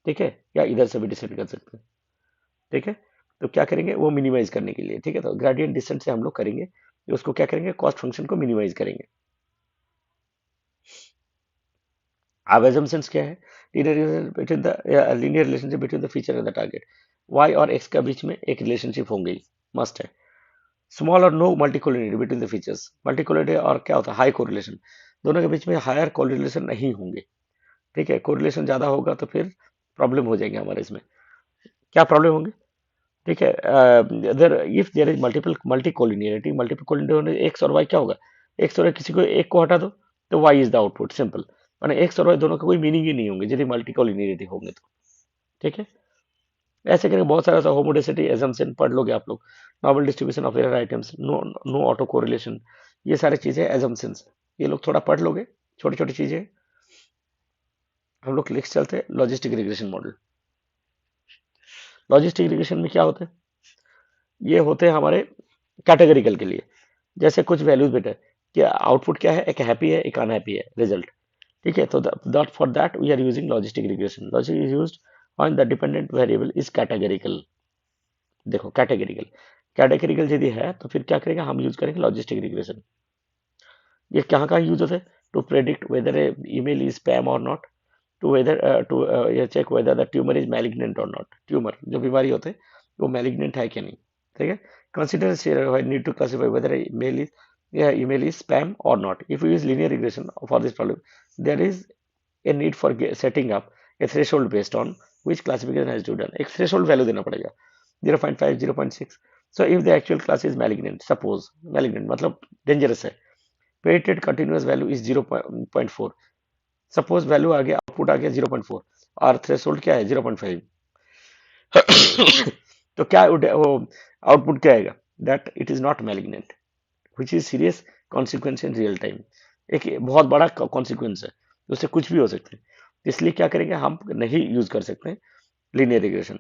[SPEAKER 1] ठीक है, या इधर से भी डिसेंट कर सकते हैं। ठीक है, तो क्या करेंगे वो मिनिमाइज करने के लिए, ठीक है, तो ग्रेडियंट डिसेंट से हम लोग करेंगे, उसको क्या करेंगे, कॉस्ट फंक्शन को मिनिमाइज करेंगे। अब assumptions क्या है, linear relationship between the feature and the target, y और x का बीच में एक रिलेशनशिप होंगी, मस्ट है। स्मॉल और नो मल्टीकोलिनिटी बिटवीन द फीचर्स, मल्टीकोलिनिटी और क्या होता है, हाई कोरिलेशन, दोनों के बीच में हायर कोरिलेशन नहीं होंगे। ठीक है, कोरिलेशन ज्यादा होगा तो फिर प्रॉब्लम हो जाएंगे हमारे इसमें, क्या प्रॉब्लम होंगे, ठीक है, there if there is multiple collinearity होने एक्स और वाई क्या होगा, एक्स और y किसी को एक को हटा दो तो y is the output, simple, माने एक्स और वाई दोनों का कोई मीनिंग ही नहीं होंगे यदि मल्टीकोलिनिटी होंगे तो। ठीक है, ऐसे करके बहुत सारा होमोडेसिटी एजम्पशन पढ़ लोगे आप लोग, normal distribution of error items, no no autocorrelation, ये सारी चीजें एजम्पशंस, ये लोग थोड़ा पढ़ लोगे, छोटी छोटी चीजें। हम लोग लिख चलते हैं logistic regression model. Logistic regression में क्या होता है, ये होते हैं हमारे कैटेगरिकल के लिए, जैसे कुछ वैल्यूज बेटा, कि आउटपुट क्या है, एक हैप्पी है एक अनहैप्पी है रिजल्ट। ठीक है, तो that for that we are using logistic regression, logic is used on the dependent variable is categorical. देखो कैटेगरिकल, कैटेगरिकल यदि है तो फिर क्या करेंगे, हम यूज करेंगे लॉजिस्टिक रिग्रेशन। ये कहाँ कहाँ यूज होते हैं, to predict whether a email is spam और not, to whether to check whether the tumour is malignant और नॉट, ट्यूमर जो बीमारी होते हैं वो मैलिग्नेंट है कि नहीं। ठीक है, consider need to classify whether a email is, yeah, email is spam or not. If we use linear regression for this problem, there is a need for setting up a threshold based on which classification has to be done. एक threshold value देना पड़ेगा 0.5 0.6. So if the actual class is malignant, suppose malignant मतलब dangerous है, predicted continuous value is 0.4, suppose value आ गया, output आ गया 0.4 और threshold क्या है 0.5। तो क्या वो आउटपुट क्या आएगा, that it is not malignant which is serious consequence in real time, एक बहुत बड़ा कॉन्सिक्वेंस है, उससे कुछ भी हो सकता है। इसलिए क्या करेंगे, हम नहीं यूज कर सकते लीनियर रिग्रेशन,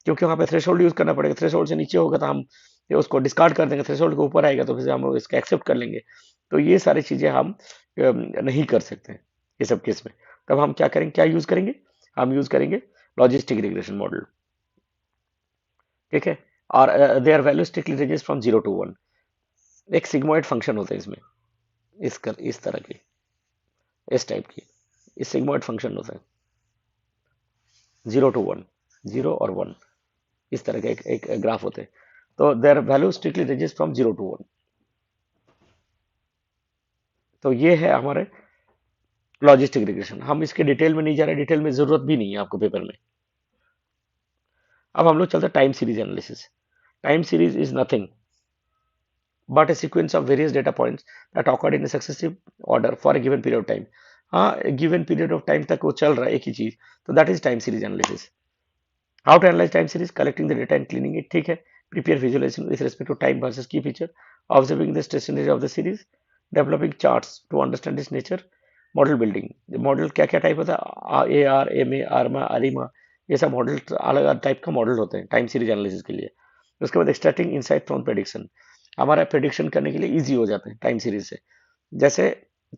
[SPEAKER 1] क्योंकि वहां पे थ्रेशोल्ड यूज करना पड़ेगा, थ्रेशोल्ड से नीचे होगा तो हम ये उसको डिस्कार्ड कर देंगे, थ्रेशोल्ड के ऊपर आएगा तो फिर हम इसको एक्सेप्ट कर लेंगे। तो ये सारी चीजें हम नहीं कर सकते ये सब केस में। तब हम क्या करेंगे, क्या यूज करेंगे, हम यूज करेंगे लॉजिस्टिक रिग्रेशन मॉडल। ठीक है, और their value strictly ranges from 0 to 1, एक सिग्मोइड फंक्शन होता है इसमें, इस तरह की, इस टाइप की, इस सिग्मोइड फंक्शन होता है 0 to 1, 0 और 1, इस तरह का एक ग्राफ होते हैं। तो their value strictly ranges from 0 to 1। तो ये है हमारे लॉजिस्टिक रिग्रेशन, हम इसके डिटेल में नहीं जा रहे, डिटेल में जरूरत भी नहीं है आपको पेपर में। अब हम लोग चलते हैं time series analysis. Time series is nothing but a sequence of various data points that occurred in a successive order for a given period of time. हाँ, given period of time तक वो चल रहा है एक ही चीज, तो that is time series analysis. How to analyze time series? Collecting the data and cleaning it, ठीक है. Prepare visualization with respect to time versus key feature. Observing the stationary of the series. Developing charts to understand its nature. Model building. Model क्या क्या type होता है? A R, M A, ARMA, ARIMA, ये सब model अलग अलग type का model होते हैं टाइम सीरीज एनालिसिस के लिए. उसके बाद एक्सट्रैक्टिंग इनसाइट फ्रॉम प्रेडिक्शन. हमारा प्रेडिक्शन करने के लिए इजी हो जाते हैं टाइम सीरीज से. जैसे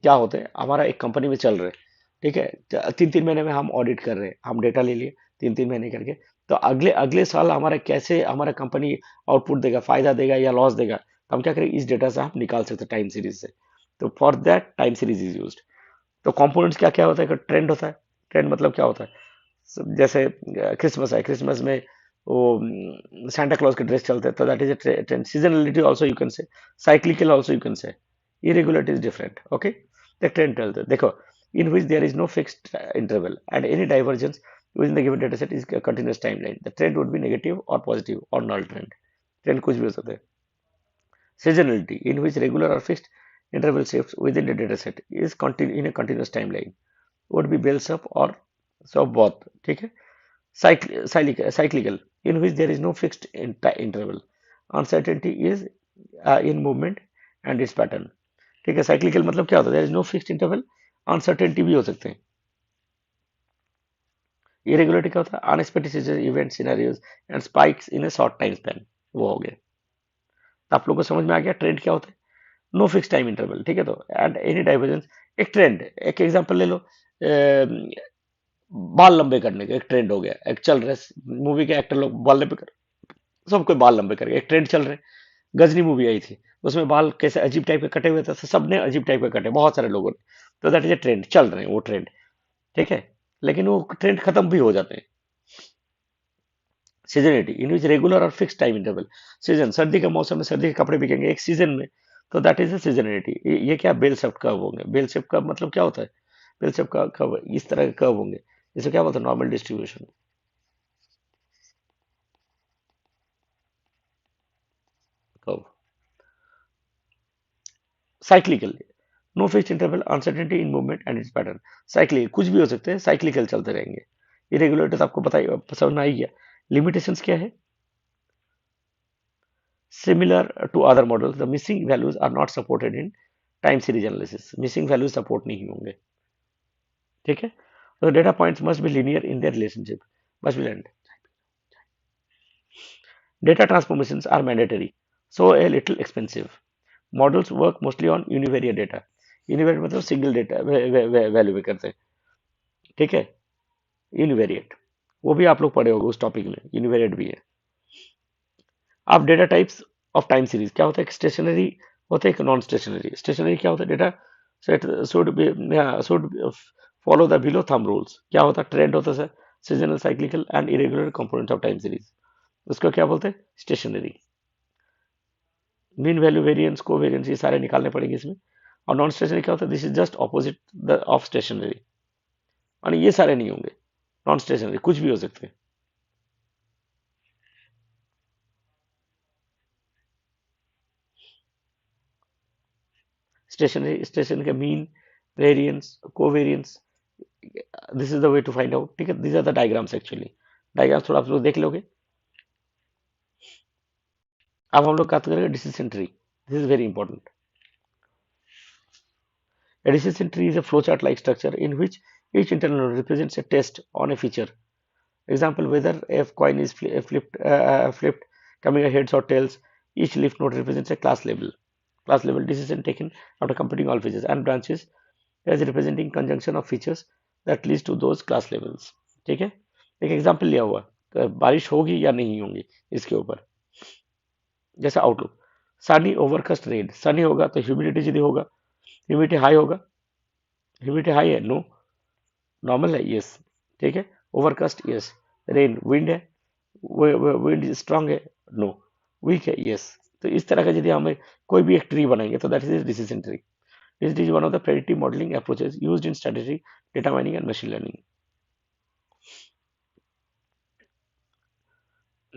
[SPEAKER 1] क्या होते हैं, हमारा एक कंपनी में चल रहे हैं, ठीक है, 3-3 महीने में हम ऑडिट कर रहे हैं, हम डेटा ले लिए 3-3 महीने करके, तो अगले अगले साल हमारा कैसे हमारा कंपनी आउटपुट देगा, फायदा देगा या लॉस देगा, तो हम क्या करें, इस डेटा से हम निकाल सकते हैं टाइम सीरीज से. तो for that time series is used. तो कंपोनेंट्स क्या क्या होता है, ट्रेंड होता है. ट्रेंड मतलब क्या होता है, जैसे क्रिसमस है, क्रिसमस में वो सांता क्लॉज के ड्रेस चलते हैं, तो that is a trend. Seasonality also you can से, साइक्लिकल आल्सो यू कैन से, irregularity is different. Okay, the trend tells it. देखो, in which there is no fixed interval and any divergence within the given data set is a continuous timeline. The trend would be negative or positive or null trend. Trend कुछ भी हो सकता है. Seasonality, in which regular or fixed interval shifts within the data set is in a continuous timeline, would be bells up or so both. ठीक है. Cyclical, in which there is no fixed interval. Uncertainty is in movement and its pattern. ठीक है. Cyclical मतलब क्या होता है, there is no fixed interval, uncertainty भी हो सकते हैं. इरेगुलरिटी क्या होता है, unexpected event scenarios and spikes in a short time span, वो हो गए. तो आप लोगों को समझ में आ गया ट्रेंड क्या होता है. नो फिक्स टाइम इंटरवल, ठीक है. तो एंड एनी डाइवर्जेंस, एक ट्रेंड, एक एग्जांपल ले लो, बाल लंबे करने का एक ट्रेंड हो गया, एक चल रहा है मूवी के एक्टर लोग बाल लंबे कर, सबको बाल लंबे करके एक ट्रेंड चल रहे हैं. गजनी मूवी आई थी, उसमें बाल कैसे अजीब टाइप के कटे हुए थे, तो सबने अजीब टाइप के कटे, बहुत सारे लोगों ने. तो दैट इज ए ट्रेंड, चल रहे हैं वो ट्रेंड, ठीक है. लेकिन वो ट्रेंड खत्म भी हो जाते हैं. सीजनिटी, इन विच रेगुलर और फिक्स टाइम इंटरवल. सीजन, सर्दी के मौसम में सर्दी के कपड़े बिकेंगे एक सीजन में, तो दैट इज ए सीजनिटी. ये क्या, बेल शेप्ड कर्व होंगे. बेल शेप्ड कर्व मतलब क्या होता है, बेल शेप्ड कर्व इस तरह के कर्व होंगे, इसे क्या बोलते हैं, normal distribution. Curve. Cyclical, no fixed interval, uncertainty in movement and its pattern. Cyclical कुछ भी हो सकते हैं, साइक्लिकल चलते रहेंगे. इरेगुलरिटी तो आपको पता ही, समझ में आ ही गया. लिमिटेशंस क्या है, similar to other models, the missing values are not supported in time series analysis. Missing values support नहीं होंगे, ठीक है. So data points must be linear in their relationship, must be linear. Data transformations are mandatory, so a little expensive. Models work mostly on univariate data. Univariate मतलब single data value में करते हैं, ठीक है. यूनिवेरिएट, वो भी आप लोग पढ़े होंगे उस टॉपिक में, यूनिवेरिएट भी है. अब data types of time series क्या होता है, स्टेशनरी होता है, एक नॉन स्टेशनरी. स्टेशनरी क्या होता है, data set should follow the below thumb rules. क्या होता है, ट्रेंड होता है, seasonal, cyclical and irregular components of time series, उसको क्या बोलते हैं, स्टेशनरी. मीन वैल्यू, वेरिएंस, को वेरिएंस, ये सारे निकालने पड़ेंगे इसमें. और नॉन स्टेशनरी क्या होता है, this is just opposite the of stationary, और ये सारे नहीं होंगे. नॉन स्टेशनरी कुछ भी हो सकते हैं. स्टेशनरी, स्टेशन के mean, variance, covariance, this is the way to find out, ठीक है. This are the diagrams actually. Diagrams थोड़ा आप लोग देख लोगे. अब हम लोग बात करेंगे decision tree. This is very important. A decision tree is a flowchart like structure in which each internal node represents a test on a feature. Example, whether a coin is flipped, coming a heads or tails. Each leaf node represents a class label. Class label decision taken after computing all features, and branches as representing conjunction of features that leads to those class labels. ठीक है. एक example लिया हुआ, तो बारिश होगी या नहीं होगी इसके ऊपर. जैसे outlook, Sunny overcast red, Sunny होगा तो ह्यूमिडिटी जितनी होगा, ह्यूमिडिटी हाई होगा, ह्यूमिडिटी हाई है, नो. नॉर्मल है, यस, ठीक है. Overcast, yes. रेन, विंड है, विंड स्ट्रांग है, नो. वीक है, यस. तो इस तरह का यदि हमें कोई भी एक ट्री बनाएंगे, तो that is decision tree. This is one of the predictive modelling approaches used in strategic data mining and machine learning.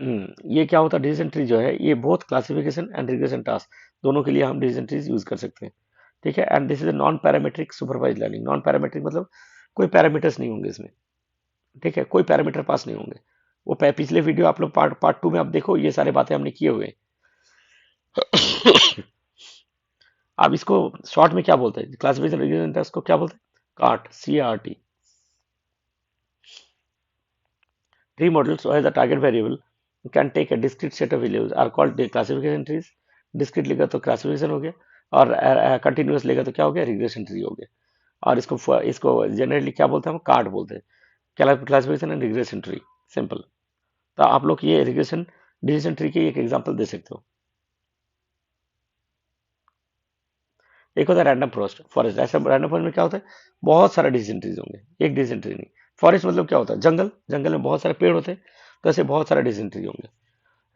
[SPEAKER 1] ये क्या होता है, डिसीजन ट्री जो है ये both classification and regression task दोनों के लिए हम डिसीजन ट्रीज यूज कर सकते हैं। ठीक है, and this is non parametric supervise learning. Non parametric मतलब कोई पैरामीटर्स नहीं होंगे इसमें। ठीक है, कोई पैरामीटर पास नहीं होंगे। वो पिछले वीडियो आप लोग पार्ट पार्ट 2 में आप देखो, ये सारे बातें हमने किए हुए हैं। आप इसको शॉर्ट में क्या बोलते हैं, क्लासिफिकेशन रिग्रेशन टास्क को क्या बोलते हैं, cart, CART। Tree models where the target variable can take a discrete set of values are called the classification trees. Discrete लेगा तो classification हो गया, और continuous लेगा तो क्या हो गया, regression tree हो गया। और इसको इसको जनरली क्या बोलते हैं, हम कार्ड बोलते हैं। Classification and regression tree, simple. तो आप लोग ये रिग्रेशन डिसीजन ट्री की एक एग्जांपल दे सकते हो। एक होता है रैंडम फॉरेस्ट। फॉरेस्ट ऐसा रैंडम फॉरेस्ट में क्या होता है, बहुत सारे डिसीजन ट्रीज होंगे, एक डिसीजन ट्री नहीं। फॉरेस्ट मतलब क्या होता है, जंगल, जंगल में बहुत सारे पेड़ होते हैं, तो ऐसे बहुत सारे डिसीजन ट्री होंगे।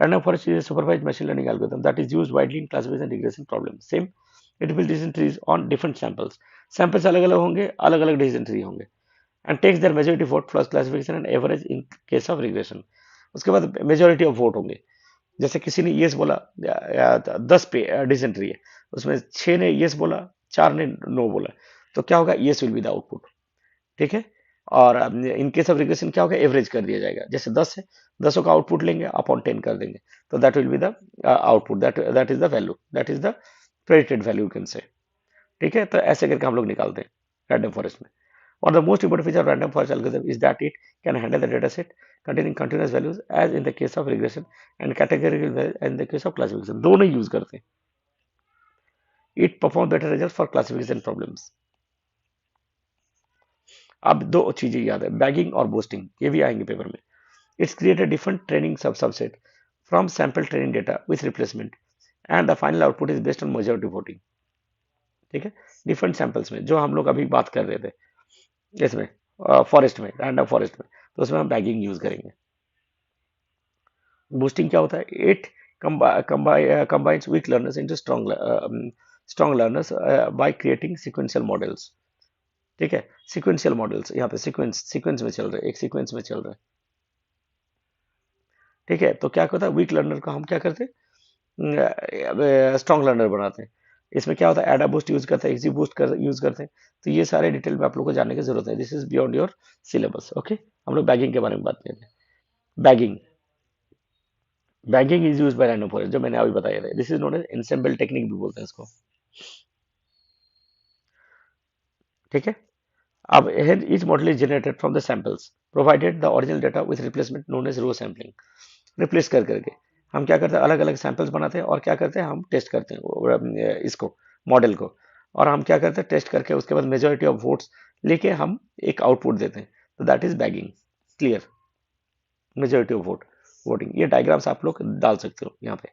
[SPEAKER 1] Random forest is a supervised machine learning algorithm that is used widely in classification and regression problems. Same, it will decision trees on different samples. Samples अलग अलग होंगे, अलग अलग decision tree होंगे, and takes their majority vote plus classification and average in case of regression. उसके बाद majority of vote होंगे। जैसे किसी ने yes बोला, 10 पे decision tree है, उसमें 6 ने yes बोला, 4 ने no बोला, तो क्या होगा, yes will be the output। ठीक है, और इन केस ऑफ रिग्रेशन क्या होगा, एवरेज कर दिया जाएगा। जैसे 10 है, 10 का आउटपुट लेंगे अपॉन 10 कर देंगे, तो that will be the output, that is the value, that is the predicted value can say. ठीक है, तो ऐसे करके हम लोग निकालते हैं रैंडम फॉरेस्ट में। और the most important feature of random forest algorithm is that it can handle the data set containing continuous values as in the case of regression and categorical values in the case of classification, दोनों use करते हैं। It perform better result for classification problems. अब दो चीजें याद है, bagging और boosting, ये भी आएंगे पेपर में। It's created different training subset from sample training data with replacement, and the final output is based on majority voting। ठीक है, डिफरेंट सैंपल्स में जो हम लोग अभी बात कर रहे थे, इसमें फॉरेस्ट में, रैंडम फॉरेस्ट में, तो उसमें हम बैगिंग यूज करेंगे। बूस्टिंग क्या होता है, it combines weak learners into strong learners by creating sequential models। ठीक है, सीक्वेंशियल मॉडल्स, यहाँ पे सीक्वेंस में चल रहे हैं, एक सीक्वेंस में चल रहे हैं। ठीक है, तो क्या होता है, वीक लर्नर को हम क्या करते हैं, स्ट्रॉन्ग लर्नर बनाते हैं। इसमें क्या होता है, एडा बूस्ट यूज करते हैं, एक्सी बूस्ट यूज करते हैं। तो ये सारे डिटेल में आप लोग को जानने की जरूरत है, this is beyond your syllabus. Okay, हम लोग बैगिंग के बारे में बात करते हैं। Bagging, bagging is use by random forest, जो मैंने अभी बताया था। This is known as ensemble technique भी बोलते हैं इसको। ठीक है, अब each model is generated from the samples provided the original data with replacement known as row sampling। Replace कर करके हम क्या करते हैं, अलग अलग सैंपल्स बनाते हैं, और क्या करते हैं, हम टेस्ट करते हैं इसको, मॉडल को। और हम क्या करते हैं, टेस्ट करके उसके बाद मेजोरिटी ऑफ वोट्स लेके हम एक आउटपुट देते हैं, तो that is bagging. Clear, majority of voting, ये डायग्राम्स आप लोग डाल सकते हो यहाँ पे।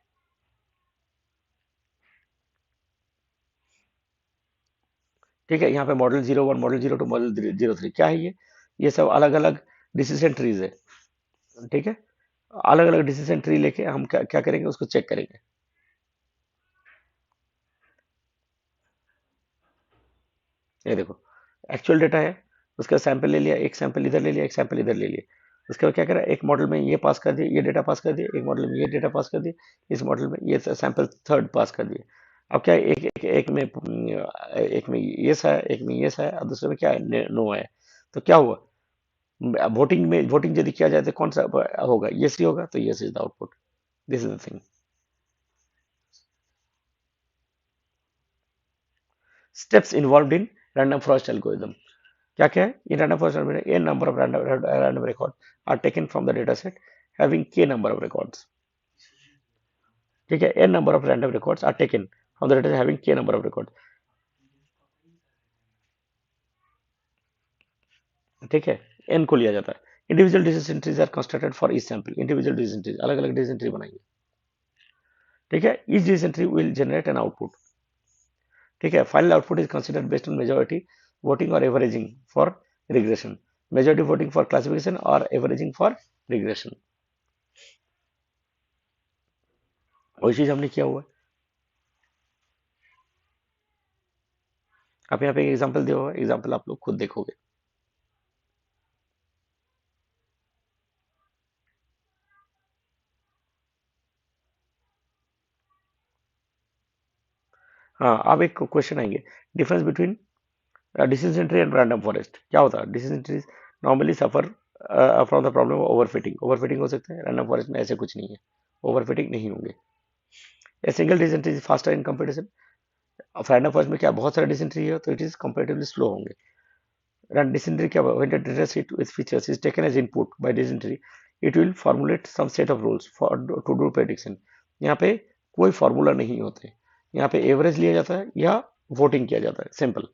[SPEAKER 1] ठीक है, यहाँ पे मॉडल 01, मॉडल 02, मॉडल 03, क्या है ये सब अलग अलग डिसीजन ट्रीज है। ठीक है, अलग अलग डिसीजन ट्री लेके हम क्या क्या करेंगे, उसको चेक करेंगे। ये देखो, एक्चुअल डेटा है, उसका सैंपल ले लिया, एक सैंपल इधर ले लिया, एक सैंपल इधर ले लिया। उसके बाद क्या करा, एक मॉडल में ये पास कर दिया, ये डेटा पास कर दिया, एक मॉडल में ये डेटा पास कर दिया, इस मॉडल में ये सैंपल थर्ड पास कर दिया। अब क्या है, एक में यस है, एक में यस है, और दूसरे में क्या है, नो है। तो क्या हुआ, वोटिंग में, वोटिंग यदि किया जाए तो कौन सा होगा, यस ही होगा, तो yes is the output. This is the thing. Steps involve in random forest algorithm, क्या क्या है, in random forest algorithm a number of random records are taken from the data set having k number of records। ठीक है, n number of random records are taken from the data set having k number of records। ठीक है, n को लिया जाता है। Individual decision trees are constructed for each sample, individual decision trees, अलग अलग डिसीजन ट्री बनाएंगे। ठीक है, each decision tree will generate an output. ठीक है, final output is considered based on majority voting और averaging for regression, majority voting for classification और averaging for regression. वही चीज हमने किया हुआ है। आप यहाँ पे एग्जाम्पल दिया हुआ है, एग्जाम्पल आप लोग खुद देखोगे। हाँ, अब एक क्वेश्चन आएंगे, difference between decision tree and random forest क्या होता है? Decision trees normally suffer from the problem of overfitting, overfitting हो सकता है, रैंडम फॉरेस्ट में ऐसे कुछ नहीं है, ओवरफिटिंग नहीं होंगे। A single decision tree faster in competition, random forest में क्या बहुत सारे डिसीजन ट्री है तो इट इज कंपेरेटिवली स्लो होंगे। Run dysentery क्या when the data set with features is taken as input by dysentery, it will formulate some set of rules for to do prediction. यहाँ पे कोई formula नहीं होते, यहाँ पे एवरेज लिया जाता है या वोटिंग किया जाता है, सिंपल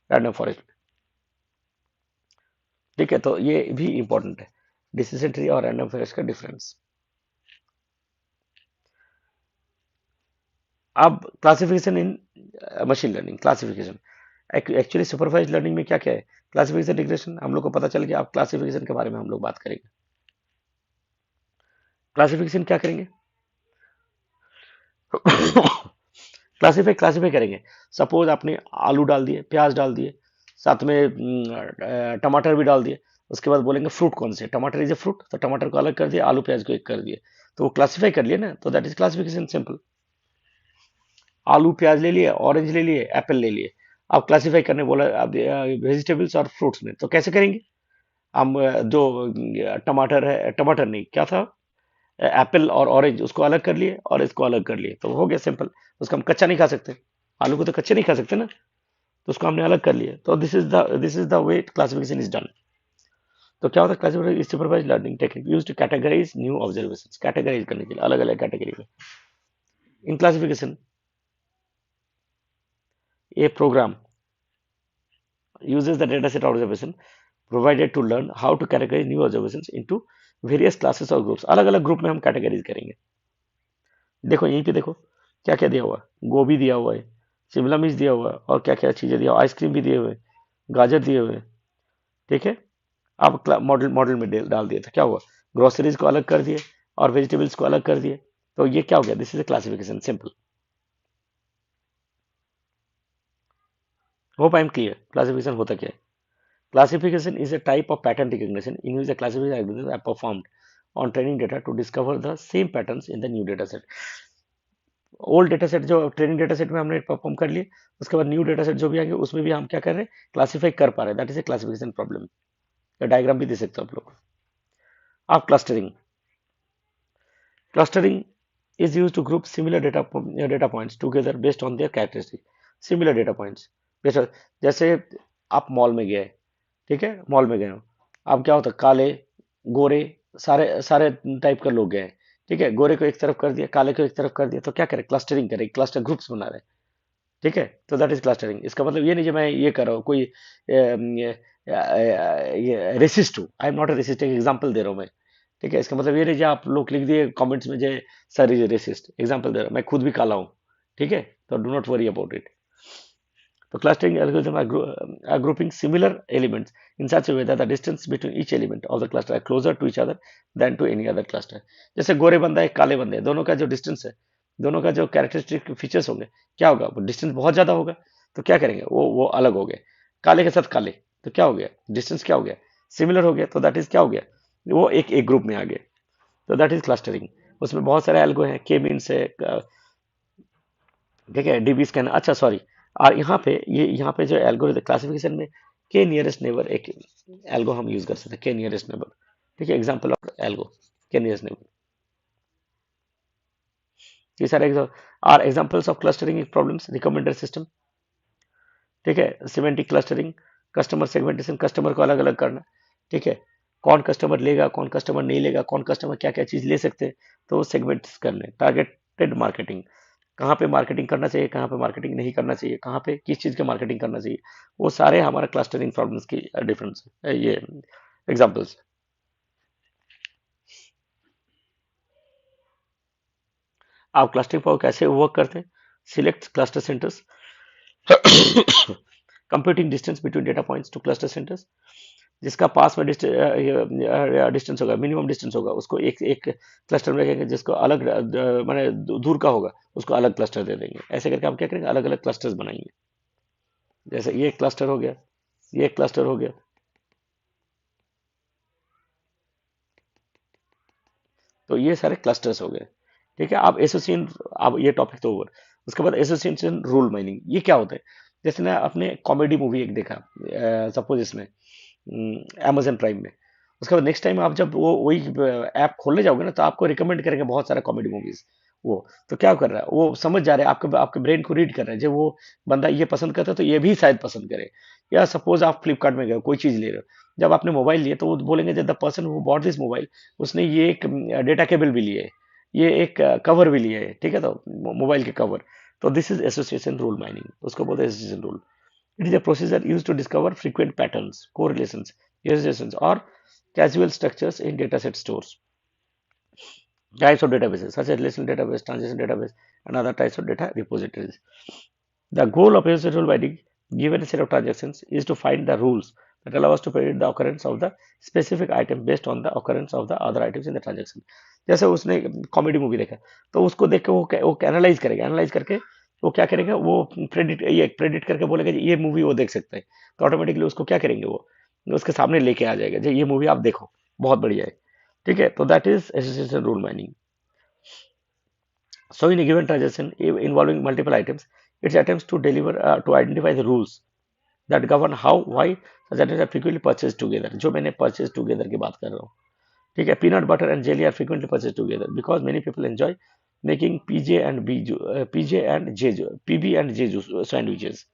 [SPEAKER 1] रैंडम फॉरेस्ट। ठीक है, तो ये भी इंपॉर्टेंट है, डिसीजन ट्री और रैंडम फॉरेस्ट का डिफरेंस। अब क्लासिफिकेशन इन machine learning, classification actually supervise learning में क्या क्या है, क्लासिफिकेशन रिग्रेशन, हम लोग को पता चल गया। अब क्लासिफिकेशन के बारे में हम लोग बात करेंगे। क्लासिफिकेशन क्या करेंगे? क्लासीफाई क्लासीफाई करेंगे। सपोज आपने आलू डाल दिए, प्याज डाल दिए, साथ में टमाटर भी डाल दिए, उसके बाद बोलेंगे फ्रूट कौन से, टमाटर इज ए फ्रूट, तो टमाटर को अलग कर दिया, आलू प्याज को एक कर दिए, तो वो क्लासीफाई कर लिए ना, तो दैट इज क्लासिफिकेशन, सिंपल। आलू प्याज ले लिए, ऑरेंज ले लिए, एप्पल ले लिए, अब क्लासीफाई करने बोला अब वेजिटेबल्स और फ्रूट्स में, तो कैसे करेंगे? हम जो टमाटर है, टमाटर नहीं क्या था, एप्पल और ऑरेंज, उसको अलग कर लिए और इसको अलग कर लिए, तो हो गया सिंपल। उसको हम कच्चा नहीं खा सकते, आलू को तो कच्चे नहीं खा सकते ना, तो उसको हमने अलग कर लिया, तो this is the way classification is done. तो क्या होता है, classification is supervised learning technique used to categorize new observations, categorize करने के लिए अलग अलग कैटेगरी में। In classification a program uses the dataset observation provided to learn how to categorize new observations into various classes or groups। अलग अलग group में हम कैटेगरीज करेंगे। देखो यहीं पे देखो क्या क्या दिया हुआ है, गोभी दिया हुआ है, शिमला मिर्च दिया हुआ है, और क्या क्या चीजें दिया हुआ, आइसक्रीम भी दिए हुए, गाजर दिए हुए। ठीक है, अब मॉडल मॉडल में डाल दिया था, क्या हुआ, ग्रोसरीज को अलग कर दिए और वेजिटेबल्स को अलग कर दिए, तो ये क्या हो गया, this is a classification, simple. Hope I am clear classification होता क्या है। Classification is a type of pattern recognition in which the classification algorithms are performed on training data to discover the same patterns in the new data set। Old data set जो training data set में हमने perform कर लिए, उसके बाद new data set जो भी आएंगे उसमें भी हम क्या कर रहे हैं, क्लासीफाई कर पा रहे हैं, that is A classification problem. या डायग्राम भी दे सकते हो आप लोग। आप clustering, clustering is used to group similar data points together based on their characteristics। similar data points based on, जैसे आप मॉल में गए, ठीक है, मॉल में गए हो, अब क्या होता है, काले गोरे सारे सारे टाइप के लोग गए, ठीक है, गोरे को एक तरफ कर दिया, काले को एक तरफ कर दिया, तो क्या करें, क्लस्टरिंग करें, क्लस्टर ग्रुप्स बना रहे हैं। ठीक है, तो दैट इज क्लस्टरिंग। इसका मतलब ये नहीं कि मैं ये कर रहा हूँ कोई रेसिस्ट हूँ, I am not a racist, एक एग्जाम्पल दे रहा हूँ मैं। ठीक है, इसका मतलब ये नहीं कि आप लोग लिख दिए कमेंट्स में जे सर इज रेसिस्ट, एग्जाम्पल दे रहा हूँ, मैं खुद भी काला हूँ। ठीक है, तो do not worry about it. So clustering algorithm are grouping similar elements in such a way that the distance between each element of the cluster are closer to each other than to any other cluster। जैसे गोरे बंदा है, काले बंदे हैं, दोनों का जो distance है, दोनों का जो कैरेक्टरिस्टिक फीचर्स होंगे, क्या होगा, वो डिस्टेंस बहुत ज्यादा होगा, तो क्या करेंगे, वो अलग हो गए, काले के साथ काले, तो क्या हो गया, डिस्टेंस क्या हो गया, सिमिलर हो गया, तो दैट इज क्या हो गया, वो एक एक ग्रुप में आ गए, तो दैट इज क्लस्टरिंग। उसमें बहुत सारे एल्गो हैं, के मीन्स है, ठीक है, डीबी स्कैन, अच्छा सॉरी, और यहाँ पे ये यहाँ पे जो एल्गोरिथम क्लासिफिकेशन में के नियरेस्ट नेबर एक एल्गो हम यूज कर सकते हैं, के नियरेस्ट नेबर। ठीक है, example of algo K nearest neighbour, ये सारे are examples of clustering problems, recommender system. ठीक है, semantic clustering, customer segmentation, customer को अलग अलग करना। ठीक है, कौन कस्टमर लेगा, कौन कस्टमर नहीं लेगा, कौन कस्टमर क्या क्या चीज ले सकते हैं, तो सेगमेंट्स करने। टारगेटेड मार्केटिंग, कहाँ पे मार्केटिंग करना चाहिए, कहाँ पे मार्केटिंग नहीं करना चाहिए, कहाँ पे किस चीज की मार्केटिंग करना चाहिए, वो सारे हमारा क्लस्टरिंग प्रॉब्लम्स की डिफरेंस ये एग्जांपल्स। आप क्लस्टरिंग पर कैसे वर्क करते हैं, select cluster centres, computing distance between data points two cluster centres, जिसका पास में डिस्टेंस होगा, मिनिमम डिस्टेंस होगा, उसको एक एक क्लस्टर में रखेंगे, जिसको अलग माने दूर का होगा उसको अलग क्लस्टर दे देंगे। ऐसे करके हम क्या करेंगे, अलग अलग क्लस्टर्स बनाएंगे, जैसे ये क्लस्टर हो गया, ये क्लस्टर हो गया, तो ये सारे क्लस्टर्स हो गए। ठीक है, अब एसोसिएशन, अब ये टॉपिक तो ओवर। उसके बाद एसोसिएशन रूल माइनिंग, ये क्या होता है? जैसे ना आपने कॉमेडी मूवी एक देखा, सपोज इसमें amazon प्राइम में, उसके बाद नेक्स्ट टाइम आप जब वो वही ऐप खोलने जाओगे ना, तो आपको रिकमेंड करेंगे बहुत सारा कॉमेडी मूवीज। वो तो क्या कर रहा है, वो समझ जा रहा है, आपके आपके ब्रेन को रीड कर रहा है, जब वो बंदा ये पसंद करता है तो ये भी शायद पसंद करे। या सपोज आप फ्लिपकार्ट में गए, कोई चीज ले रहे हो, जब आपने मोबाइल लिया तो वो बोलेंगे the person who bought this mobile, उसने ये एक डेटा केबल भी लिया है, ये एक कवर भी लिया है, ठीक है, तो मोबाइल के कवर। तो this is association rule mining, उसको बोलते हैं association rule. It is a procedure used to discover frequent patterns, correlations, associations, or casual structures in dataset stores. Types of databases such as relational database, transaction database, and other types of data repositories. The goal of associational binding, given a set of transactions, is to find the rules that allow us to predict the occurrence of the specific item based on the occurrence of the other items in the transaction. जैसे उसने comedy movie देखा, तो उसको देख के वो analyse करेगा, analyse करके वो क्या करेगा, वो प्रेडिक्ट करके बोलेगा जी ये मूवी वो देख सकता है, तो ऑटोमेटिकली उसको क्या करेंगे, वो उसके सामने लेके आ जाएगा जी ये मूवी आप देखो, बहुत बढ़िया है। ठीक है, तो that is association rule mining. So in a given transaction involving multiple items, it attempts to deliver to identify the rules that govern how, why such items are frequently purchased together. जो मैंने purchase together की बात कर रहा हूँ, ठीक है। Peanut butter and jelly are frequently purchased together because many people enjoy making PJ and PB and J juice sandwiches.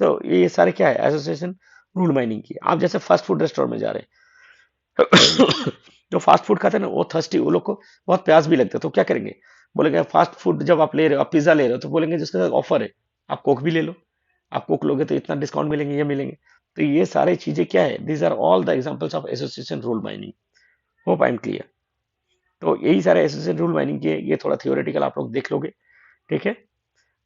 [SPEAKER 1] तो ये सारे क्या है, एसोसिएशन रूल माइनिंग की। आप जैसे फास्ट फूड रेस्टोरेंट में जा रहे हैं जो फास्ट फूड खाते हैं ना, वो थर्स्टी, वो लोग को बहुत प्यास भी लगता है, तो क्या करेंगे, बोलेंगे फास्ट फूड जब आप ले रहे हो, आप पिज्जा ले रहे हो, तो बोलेंगे जिसके साथ ऑफर है आप कोक भी ले लो, आप कोक लोगे तो इतना डिस्काउंट मिलेंगे, ये मिलेंगे। तो ये सारी चीजें क्या है, these are all the examples of association rule mining. Hope I am clear. तो यही सारे एसोसिएशन रूल माइनिंग के, ये थोड़ा थियोरेटिकल आप लोग देख लोगे, ठीक है।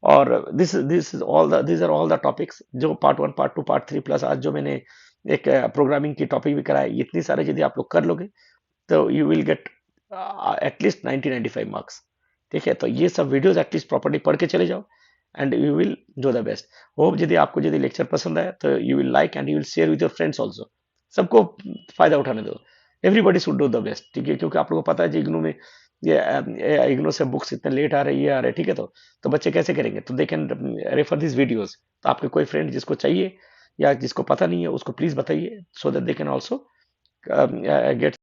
[SPEAKER 1] और this is all the, this are all the topics जो पार्ट 1 पार्ट 2 पार्ट 3 प्लस आज जो मैंने एक प्रोग्रामिंग की टॉपिक भी कराया, इतनी सारे यदि आप लोग कर लोगे तो you will get at least 90-95 marks. ठीक है, तो ये सब वीडियोस एटलीस्ट प्रॉपर्ली पढ़ के चले जाओ and you will do the best. Hope यदि आपको यदि लेक्चर पसंद आया तो you will like and you will share with your friends also. सबको फायदा उठाने दो, everybody should do the best, ठीक है। क्योंकि आप लोगों को पता है जी इग्नू में ये इग्नू से बुक्स इतने लेट आ रहे हैं, ये आ रहे हैं, ठीक है। तो बच्चे कैसे करेंगे, तो they can refer this videos. तो आपके कोई फ्रेंड जिसको चाहिए या जिसको पता नहीं है उसको प्लीज बताइए, so that they can also get